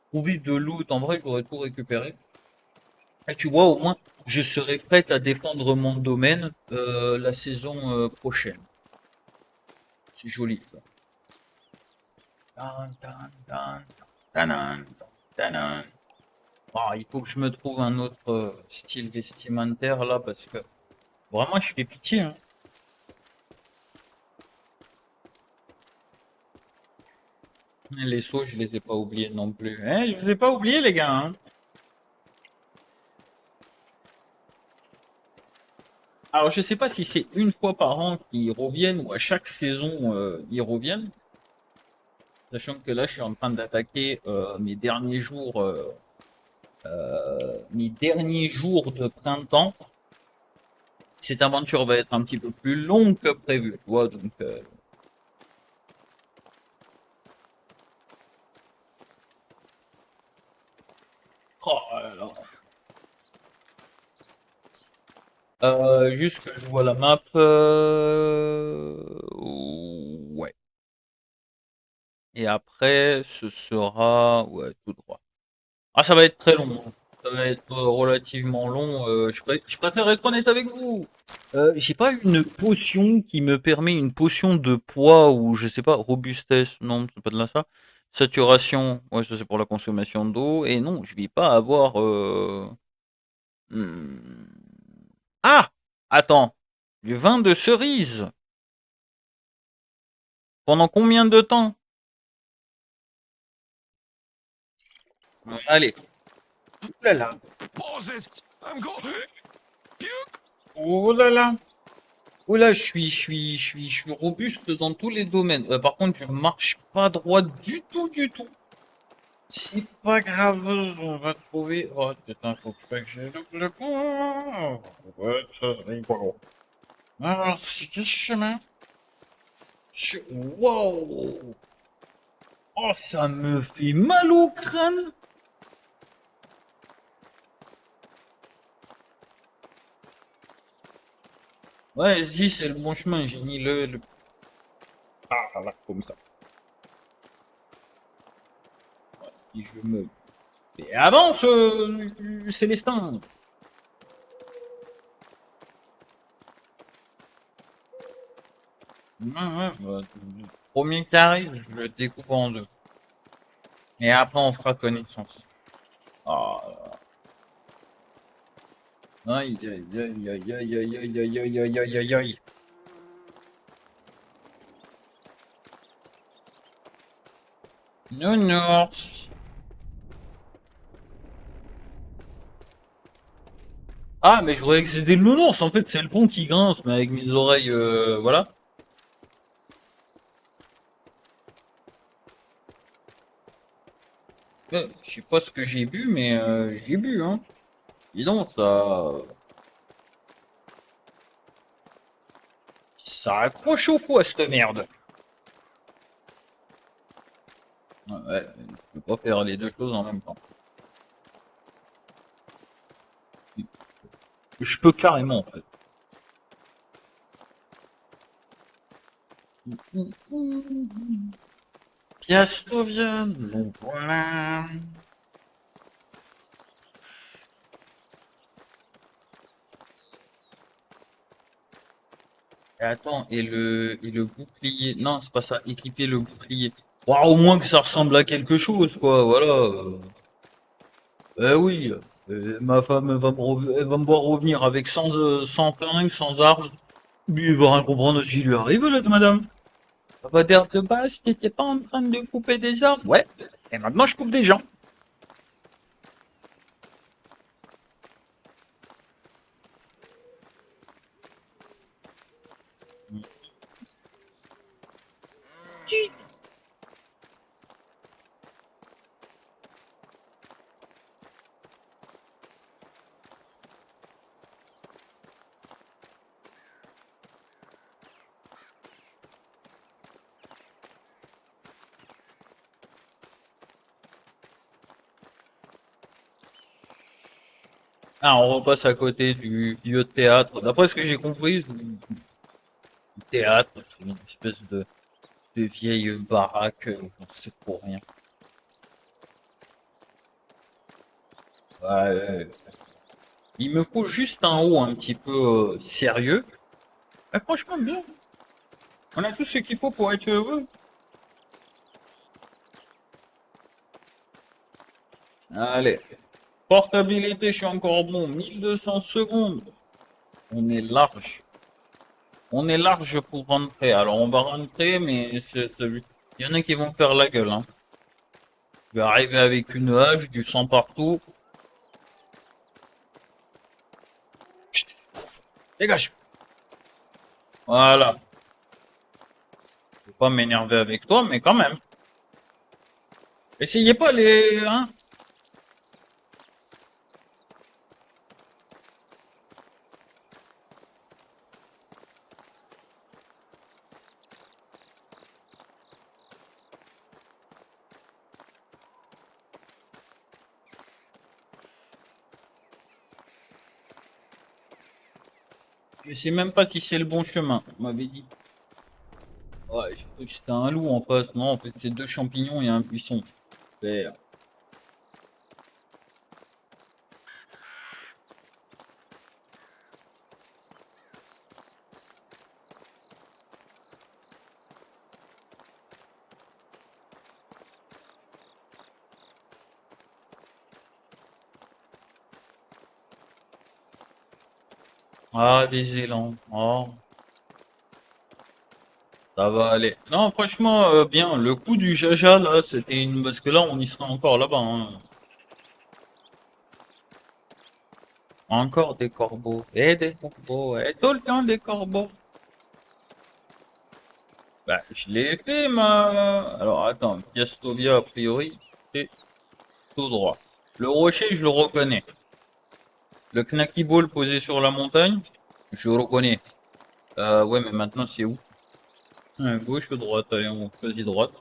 trouver de loot. En vrai, j'aurais tout récupéré. Et tu vois, au moins, je serai prête à défendre mon domaine la saison prochaine. C'est joli, ça. Tan, tan, tan, tanan, tanan. Ah, il faut que je me trouve un autre style vestimentaire là, parce que vraiment, je fais pitié, hein. Les sauts, je les ai pas oubliés non plus. Hein, je vous ai pas oublié, les gars, hein. Alors, je sais pas si c'est une fois par an qu'ils reviennent ou à chaque saison ils reviennent. Sachant que là, je suis en train d'attaquer mes derniers jours de printemps. Cette aventure va être un petit peu plus longue que prévu, tu vois, donc. Oh là là. Juste que je vois la map. Ouais. Et après, ce sera, ouais, tout droit. Ah, ça va être très long, hein. Ça va être relativement long. Je préfère être honnête avec vous. J'ai pas une potion qui me permet une potion de poids ou je sais pas, robustesse. Non, c'est pas de là ça. Saturation, ouais, ça c'est pour la consommation d'eau. Et non, je vais pas avoir. Hmm. Ah! Attends. Du vin de cerise. Pendant combien de temps? Allez. Ouh là là. Pause it! I'm going. Puke! Oh là là. Oh là, je suis robuste dans tous les domaines. Par contre, je marche pas droit du tout, du tout. C'est pas grave, on va trouver. Oh putain, faut pas que j'ai le coup. Ouais, ça c'est rigolo. Alors, c'est quel chemin? Wow! Oh, ça me fait mal au crâne! Ouais, je dis, c'est le bon chemin, j'ai mis Ah, là, comme ça. Si je me. Et avance, Célestin! Ouais, ouais, bah, le premier qui arrive, je le découpe en deux. Et après, on fera connaissance. Ah, aïe, aïe, aïe, aïe, aïe, aïe, aïe, aïe, aïe, aïe, aïe, aïe, aïe. Nounours. Ah, mais je croyais que c'était le nounours. En fait, c'est le pont qui grince, mais avec mes oreilles, voilà. Je sais pas ce que j'ai bu, mais j'ai bu, hein. Dis donc, ça accroche au foie, cette merde. Ouais, ouais, je peux pas faire les deux choses en même temps. Je peux carrément, en fait. Piastovia, donc voilà. Et attends, et le bouclier. Non, c'est pas ça, équiper le bouclier. Ouah, au moins que ça ressemble à quelque chose, quoi, voilà. Eh oui, ma femme elle va me voir revenir avec sans flingue, sans armes. Lui, il va rien comprendre ce qui lui arrive, là, madame. Ça va dire de base, t'étais pas en train de couper des arbres? Ouais, et maintenant je coupe des gens. Ah, on repasse à côté du lieu de théâtre. D'après ce que j'ai compris, le théâtre, c'est une espèce de de vieilles baraques, c'est pour rien. Ouais, il me faut juste un haut un petit peu sérieux. Mais franchement, bien. On a tout ce qu'il faut pour être heureux. Allez. Portabilité, je suis encore bon. 1200 secondes. On est large. On est large pour rentrer. Alors, on va rentrer, mais il y en a qui vont faire la gueule, hein. Je vais arriver avec une hache, du sang partout. Chut, dégage. Voilà. Je vais pas m'énerver avec toi, mais quand même. Essayez pas les, hein. Je sais même pas si c'est le bon chemin. On m'avait dit. Ouais, je crois que c'était un loup en face. Non, en fait, c'est deux champignons et un buisson. Super. Ah, des élans. Oh, ça va aller. Non, franchement, bien. Le coup du jaja, là, c'était une... Parce que là, on y sera encore là-bas, hein. Encore des corbeaux. Et des corbeaux. Et tout le temps des corbeaux. Bah, je l'ai fait, ma... Alors, attends. Piastovia, a priori, c'est tout droit. Le rocher, je le reconnais. Le knacky ball posé sur la montagne, je le reconnais. Ouais, mais maintenant, c'est où? Gauche ou droite? Allez, on choisit droite.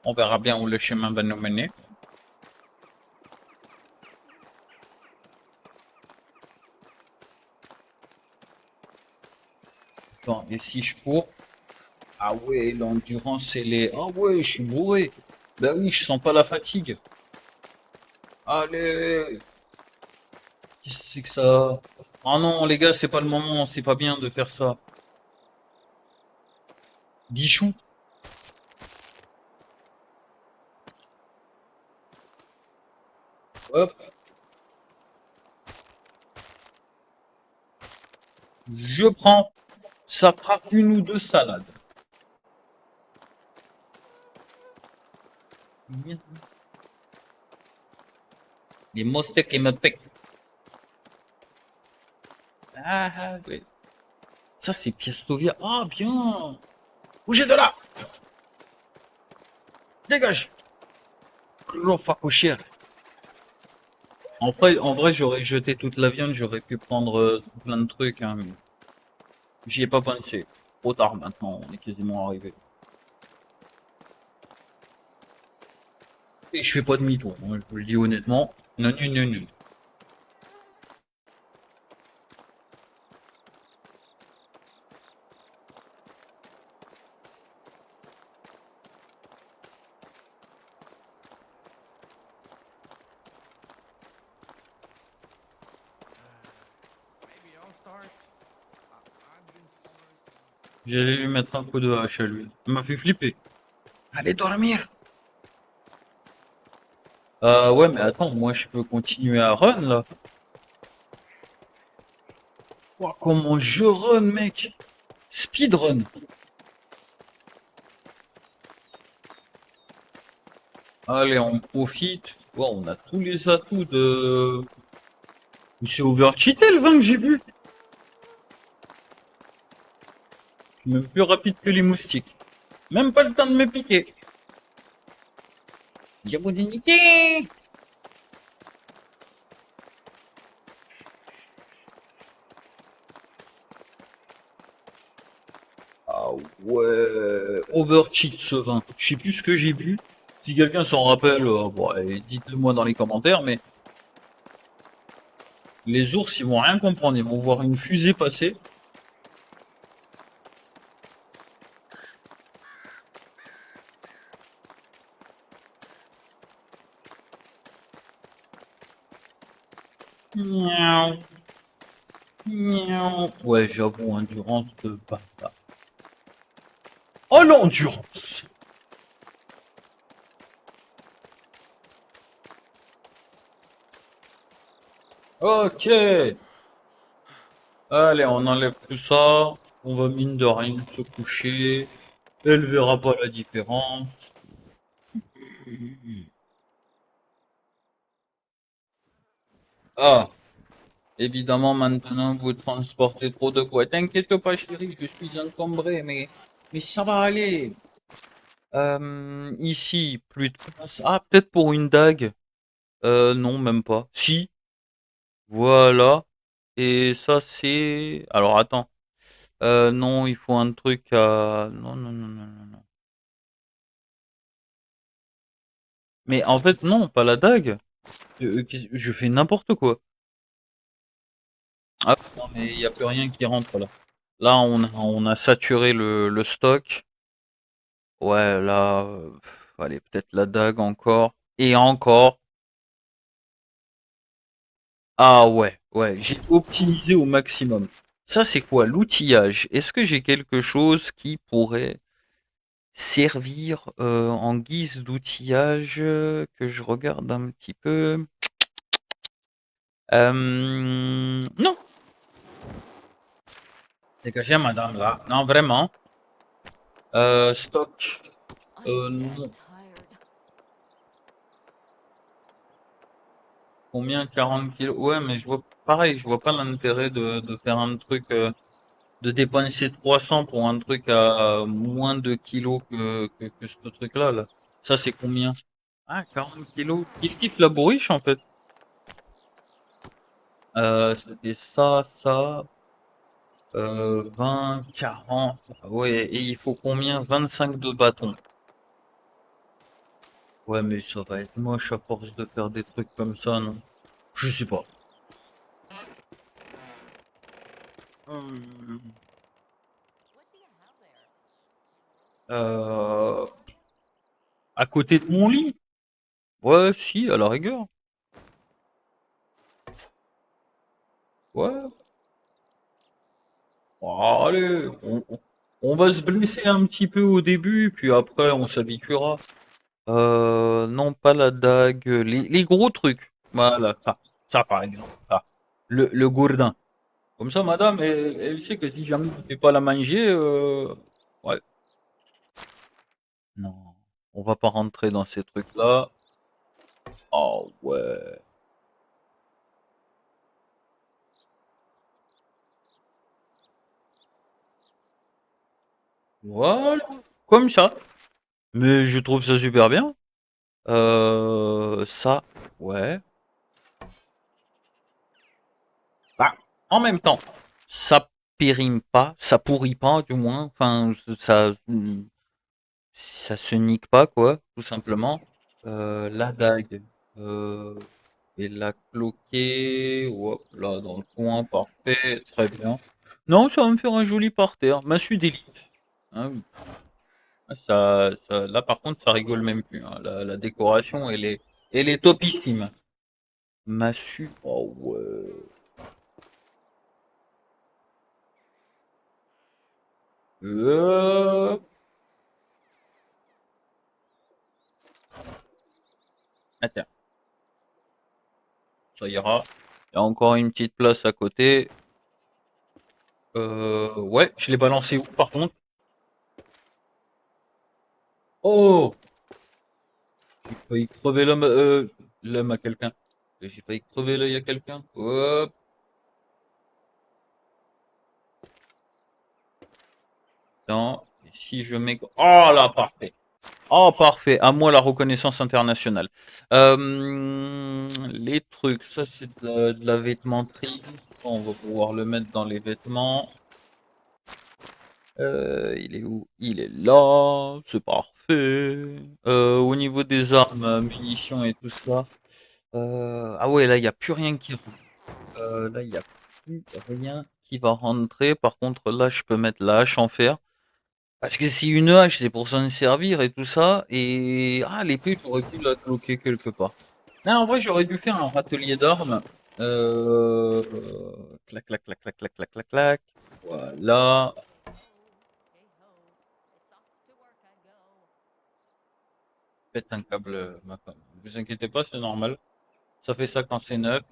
On verra bien où le chemin va nous mener. Attends, et si je cours? Ah ouais, l'endurance, elle est... Ah ouais, je suis bourré. Bah oui, je sens pas la fatigue. Allez! Qu'est-ce que c'est que ça? Ah non, les gars, c'est pas le moment, c'est pas bien de faire ça. Guichou? Hop, je prends. Ça fera une ou deux salades. Les moustiques qui me piquent. Ah, ouais. Ça, c'est Piastovia. Ah, bien. Bougez de là. Dégage. Clofacochère. En vrai, j'aurais jeté toute la viande, j'aurais pu prendre plein de trucs, hein, mais j'y ai pas pensé. Trop tard maintenant, on est quasiment arrivé. Et je fais pas demi-tour, hein, je vous le dis honnêtement. Non, non, non, non. Maybe I'll start. I've been sore since. J'allais lui mettre un coup de hache à lui. Il m'a fait flipper. Allez dormir. Ouais, mais attends, moi je peux continuer à run là. Ouah, comment je run, mec. Speedrun. Allez, on profite. Bon, on a tous les atouts de... C'est overcheaté le 20 que j'ai vu. Même plus rapide que les moustiques. Même pas le temps de me piquer. Diabolique. Ah ouais. Overcheat ce vin. Je sais plus ce que j'ai vu. Si quelqu'un s'en rappelle, bon, allez, dites-le moi dans les commentaires, mais les ours ils vont rien comprendre, ils vont voir une fusée passer. Miaou. Ouais, j'avoue, endurance de bâtard. Oh l'endurance! Ok! Allez, on enlève tout ça. On va mine de rien se coucher. Elle verra pas la différence. Ah, évidemment, maintenant vous transportez trop de quoi. T'inquiète pas, chérie, je suis encombré, mais ça va aller. Ici, plus de place. Ah, peut-être pour une dague. Non, même pas. Si, voilà. Et ça, c'est... Alors, attends. Non, il faut un truc à... Non, non, non, non, non, non. Mais en fait, non, pas la dague. Je fais n'importe quoi. Ah, non, mais il n'y a plus rien qui rentre là. Là, on a saturé le stock. Ouais, là, allez, peut-être la dague encore. Et encore. Ah ouais, ouais, j'ai optimisé au maximum. Ça, c'est quoi? L'outillage. Est-ce que j'ai quelque chose qui pourrait servir en guise d'outillage que je regarde un petit peu? Non, dégagez, madame, là. Non, vraiment. Stock. I'm dead Non. tired. Combien? 40 kilos? Ouais, mais je vois, pareil, je vois pas l'intérêt de faire un truc, de dépenser 300 pour un truc à moins de kilos que ce truc-là, là. Ça, c'est combien? Ah, 40 kilos. Kiff kiff la bourriche, en fait. C'était ça, 20, 40. Ouais, et il faut combien? 25 de bâtons. Ouais, mais ça va être moche à force de faire des trucs comme ça, non? Je sais pas. Hum, What do you have there? Euh, à côté de mon lit? Ouais, si, à la rigueur. Ouais. Oh, allez, on va se blesser un petit peu au début, puis après on s'habituera. Non, pas la dague, les gros trucs. Voilà, ça par exemple. Ça. Le gourdin. Comme ça, madame, elle sait que si jamais vous ne pouvez pas la manger, ouais. Non, on va pas rentrer dans ces trucs-là. Oh ouais. Voilà. Comme ça. Mais je trouve ça super bien. Ça, ouais. Bah, en même temps, ça périme pas, ça pourrit pas, du moins. Enfin, ça se nique pas, quoi, tout simplement. La dague, et la cloquer, hop, là, dans le coin, parfait, très bien. Non, ça va me faire un joli parterre, massue d'élite. Ah oui. Ah, là, par contre, ça rigole même plus, hein. La décoration, elle est topissime. Massue, oh ouais. Hop. Attends, ça ira. Il y a encore une petite place à côté. Ouais, je l'ai balancé où par contre? Oh! J'ai failli crever l'homme à quelqu'un. J'ai failli crever l'œil à quelqu'un. Hop, non. Et si je mets... Oh là, parfait. Oh, parfait. À moi la reconnaissance internationale. Les trucs, ça c'est de la vêtementerie. On va pouvoir le mettre dans les vêtements. Il est où? Il est là, c'est parfait. Au niveau des armes, munitions et tout ça. Ah ouais, là, il n'y a plus rien qui rentre. Là, il n'y a plus rien qui va rentrer. Par contre, là, je peux mettre la hache en fer. Parce que si une hache, c'est pour s'en servir et tout ça. Et ah, l'épée, j'aurais pu la cloquer quelque part. Non, en vrai, j'aurais dû faire un râtelier d'armes. Clac, clac, clac, clac, clac, clac, clac, clac. Voilà. Pète un câble, ma femme. Ne vous inquiétez pas, c'est normal. Ça fait ça quand c'est neuf.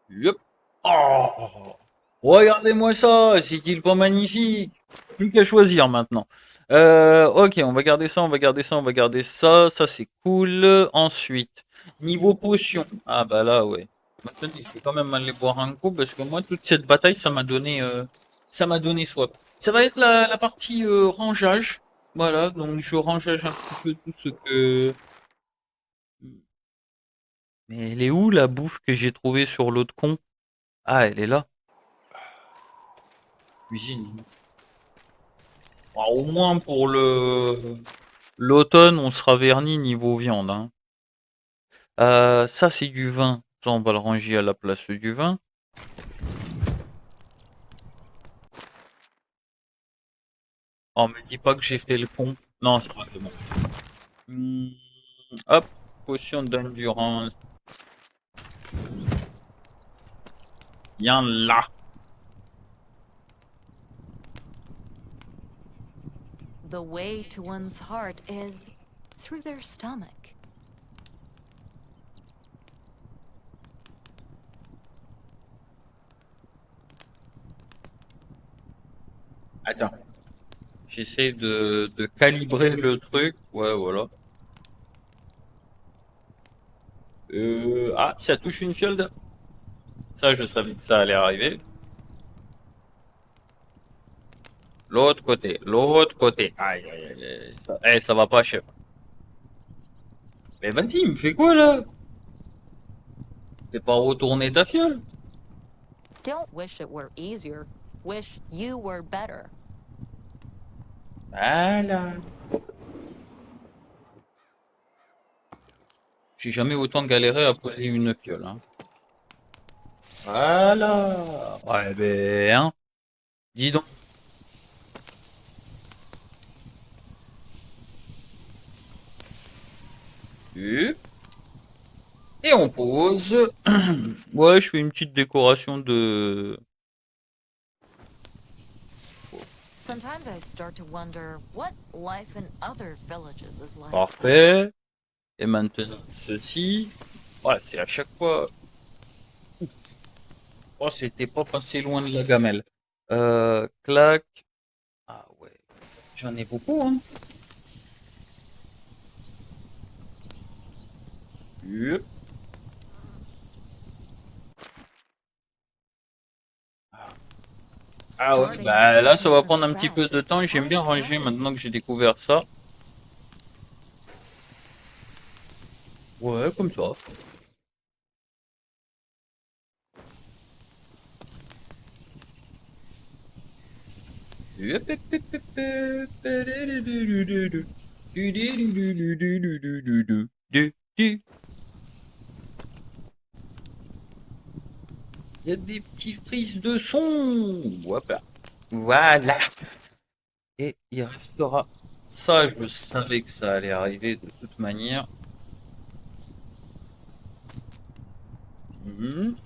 Yup. Oh! Regardez-moi ça, c'est-il pas magnifique? Plus qu'à choisir maintenant. Ok, on va garder ça, on va garder ça, on va garder ça. Ça, c'est cool. Ensuite, niveau potion. Ah bah là, ouais. Maintenant, je vais quand même aller boire un coup parce que moi, toute cette bataille, ça m'a donné soif. Ça va être la partie rangeage. Voilà, donc je rangeage un petit peu tout ce que. Mais elle est où la bouffe que j'ai trouvée sur l'autre con? Ah, elle est là. Cuisine. Bah, au moins pour le l'automne, on sera verni niveau viande, hein. Ça c'est du vin. Ça, on va le ranger à la place du vin. Oh, me dis pas que j'ai fait le con. Non, ça va, c'est bon. Hmm, hop, potion d'endurance. Viens là. The way to one's heart is through their stomach. Attends, j'essaie de calibrer le truc. Ouais, voilà. Ah, ça touche une fiole de... Ça, je savais que ça allait arriver. L'autre côté, l'autre côté. Aïe, aïe, aïe, aïe. Ça, ça va pas, chef. Mais vas-y, il me fait quoi là? T'es pas retourné ta fiole? Don't wish it were easier. Wish you were better. Voilà. J'ai jamais autant galéré à poser une fiole, hein. Voilà. Ouais, ben, hein. Dis donc. Hup. Et on pose. Ouais, je fais une petite décoration de... Sometimes I start to wonder what life in other villages is like. Parfait. Et maintenant, ceci. Ouais, c'est à chaque fois. Oh, c'était pas passé loin de la gamelle. Clac. Ah ouais. J'en ai beaucoup, hein. Hup. Ah ouais, bah là ça va prendre un petit peu de temps. J'aime bien ranger maintenant que j'ai découvert ça. Ouais, comme ça. Il y a des petits frises de son. Voilà. Et il restera. Ça, je savais que ça allait arriver de toute manière.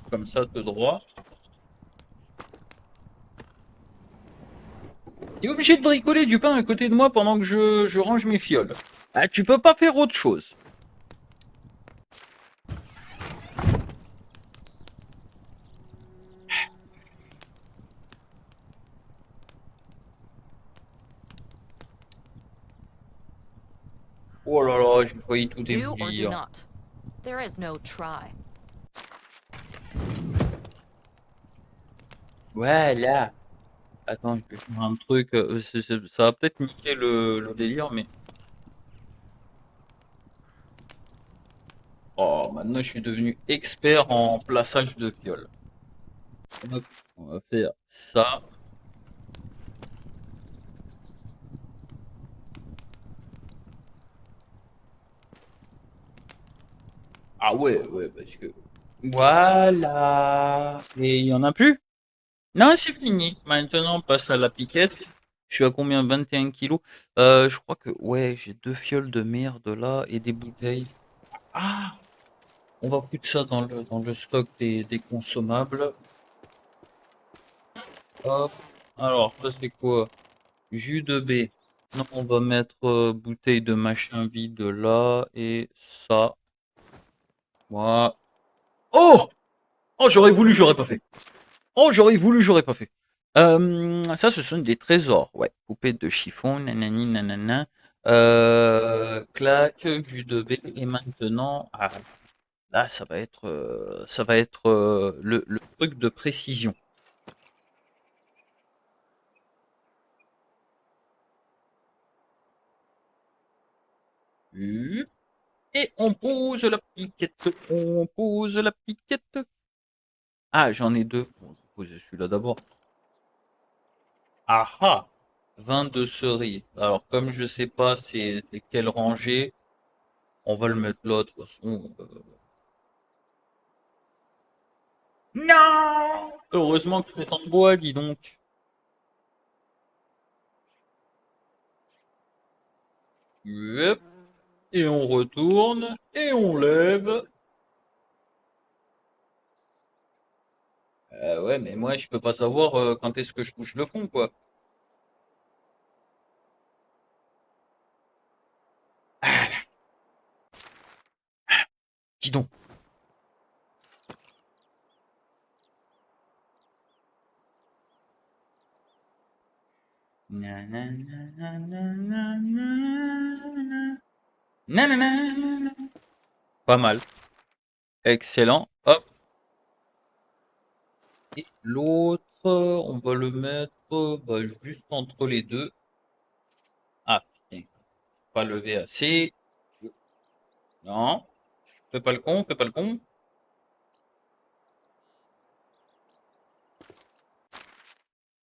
Comme ça, tout droit. T'es obligé de bricoler du pain à côté de moi pendant que je range mes fioles. Ah, tu peux pas faire autre chose. Oh là là, j'ai failli tout Do or do démolir. not. There is no try. Voilà. Attends, je vais faire un truc. Ça va peut-être niquer le délire, mais. Oh, maintenant je suis devenu expert en plaçage de fioles. Hop, on va faire ça. Ah ouais, ouais, parce que. Voilà. Et il y en a plus? Non, c'est fini. Maintenant, on passe à la piquette. Je suis à combien? 21 kilos. Je crois que, ouais, j'ai deux fioles de merde là et des bouteilles. Ah! On va foutre ça dans le stock des consommables. Hop. Alors, ça c'est quoi? Jus de baie. Non, on va mettre bouteille de machin vide là et ça. Voilà. Oh! Oh, j'aurais voulu, j'aurais pas fait. Oh, j'aurais voulu, j'aurais pas fait. Ça, ce sont des trésors. Ouais, poupée de chiffon, nanani, nanana. Clac, jus de baie. Et maintenant, ah, là, ça va être le truc de précision. Et on pose la piquette. On pose la piquette. Ah, j'en ai deux. Bon, je vais poser celui-là d'abord. Ah ah! Vin de cerise. Alors, comme je sais pas c'est quelle rangée, on va le mettre là, de toute façon. Non! Heureusement que c'est en bois, dis donc. Hop. Et on retourne, et on lève. Ouais, mais moi, je peux pas savoir quand est-ce que je touche le fond, quoi. Ah, dis donc. Nanana. Nanana. Pas mal. Excellent. Hop. Et l'autre, on va le mettre bah, juste entre les deux. Ah, putain, pas levé assez. Non, fais pas le con, fais pas le con.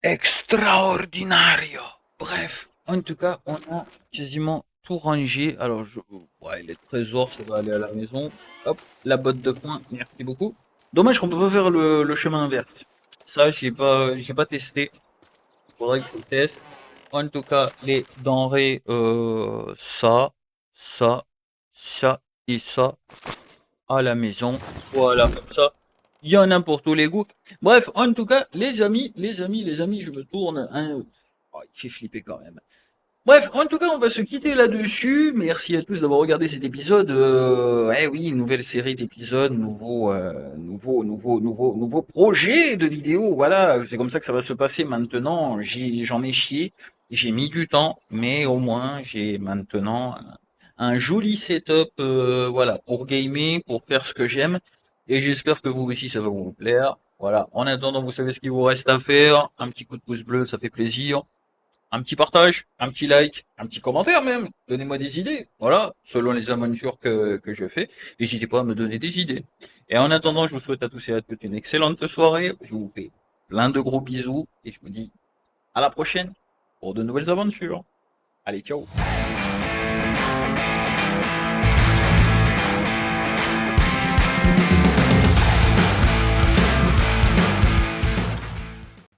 Extraordinario. Bref, en tout cas, on a quasiment tout rangé. Alors, ouais, les trésors, ça va aller à la maison. Hop, la botte de foin, merci beaucoup. Dommage qu'on peut pas faire le chemin inverse. Ça, j'ai pas testé. Il faudrait que je le teste. En tout cas, les denrées, ça, ça et ça à la maison. Voilà, comme ça. Il y en a pour tous les goûts. Bref, en tout cas, les amis, je me tourne. Hein. Oh, il fait flipper quand même. Bref, en tout cas, on va se quitter là-dessus. Merci à tous d'avoir regardé cet épisode. Eh oui, nouvelle série d'épisodes, nouveau projet de vidéo. Voilà, c'est comme ça que ça va se passer maintenant. J'en ai chié. J'ai mis du temps, mais au moins, j'ai maintenant un joli setup, voilà, pour gamer, pour faire ce que j'aime. Et j'espère que vous aussi, ça va vous plaire. Voilà. En attendant, vous savez ce qu'il vous reste à faire. Un petit coup de pouce bleu, ça fait plaisir. Un petit partage, un petit like, un petit commentaire même. Donnez-moi des idées. Voilà, selon les aventures que je fais. N'hésitez pas à me donner des idées. Et en attendant, je vous souhaite à tous et à toutes une excellente soirée. Je vous fais plein de gros bisous et je vous dis à la prochaine pour de nouvelles aventures. Allez, ciao.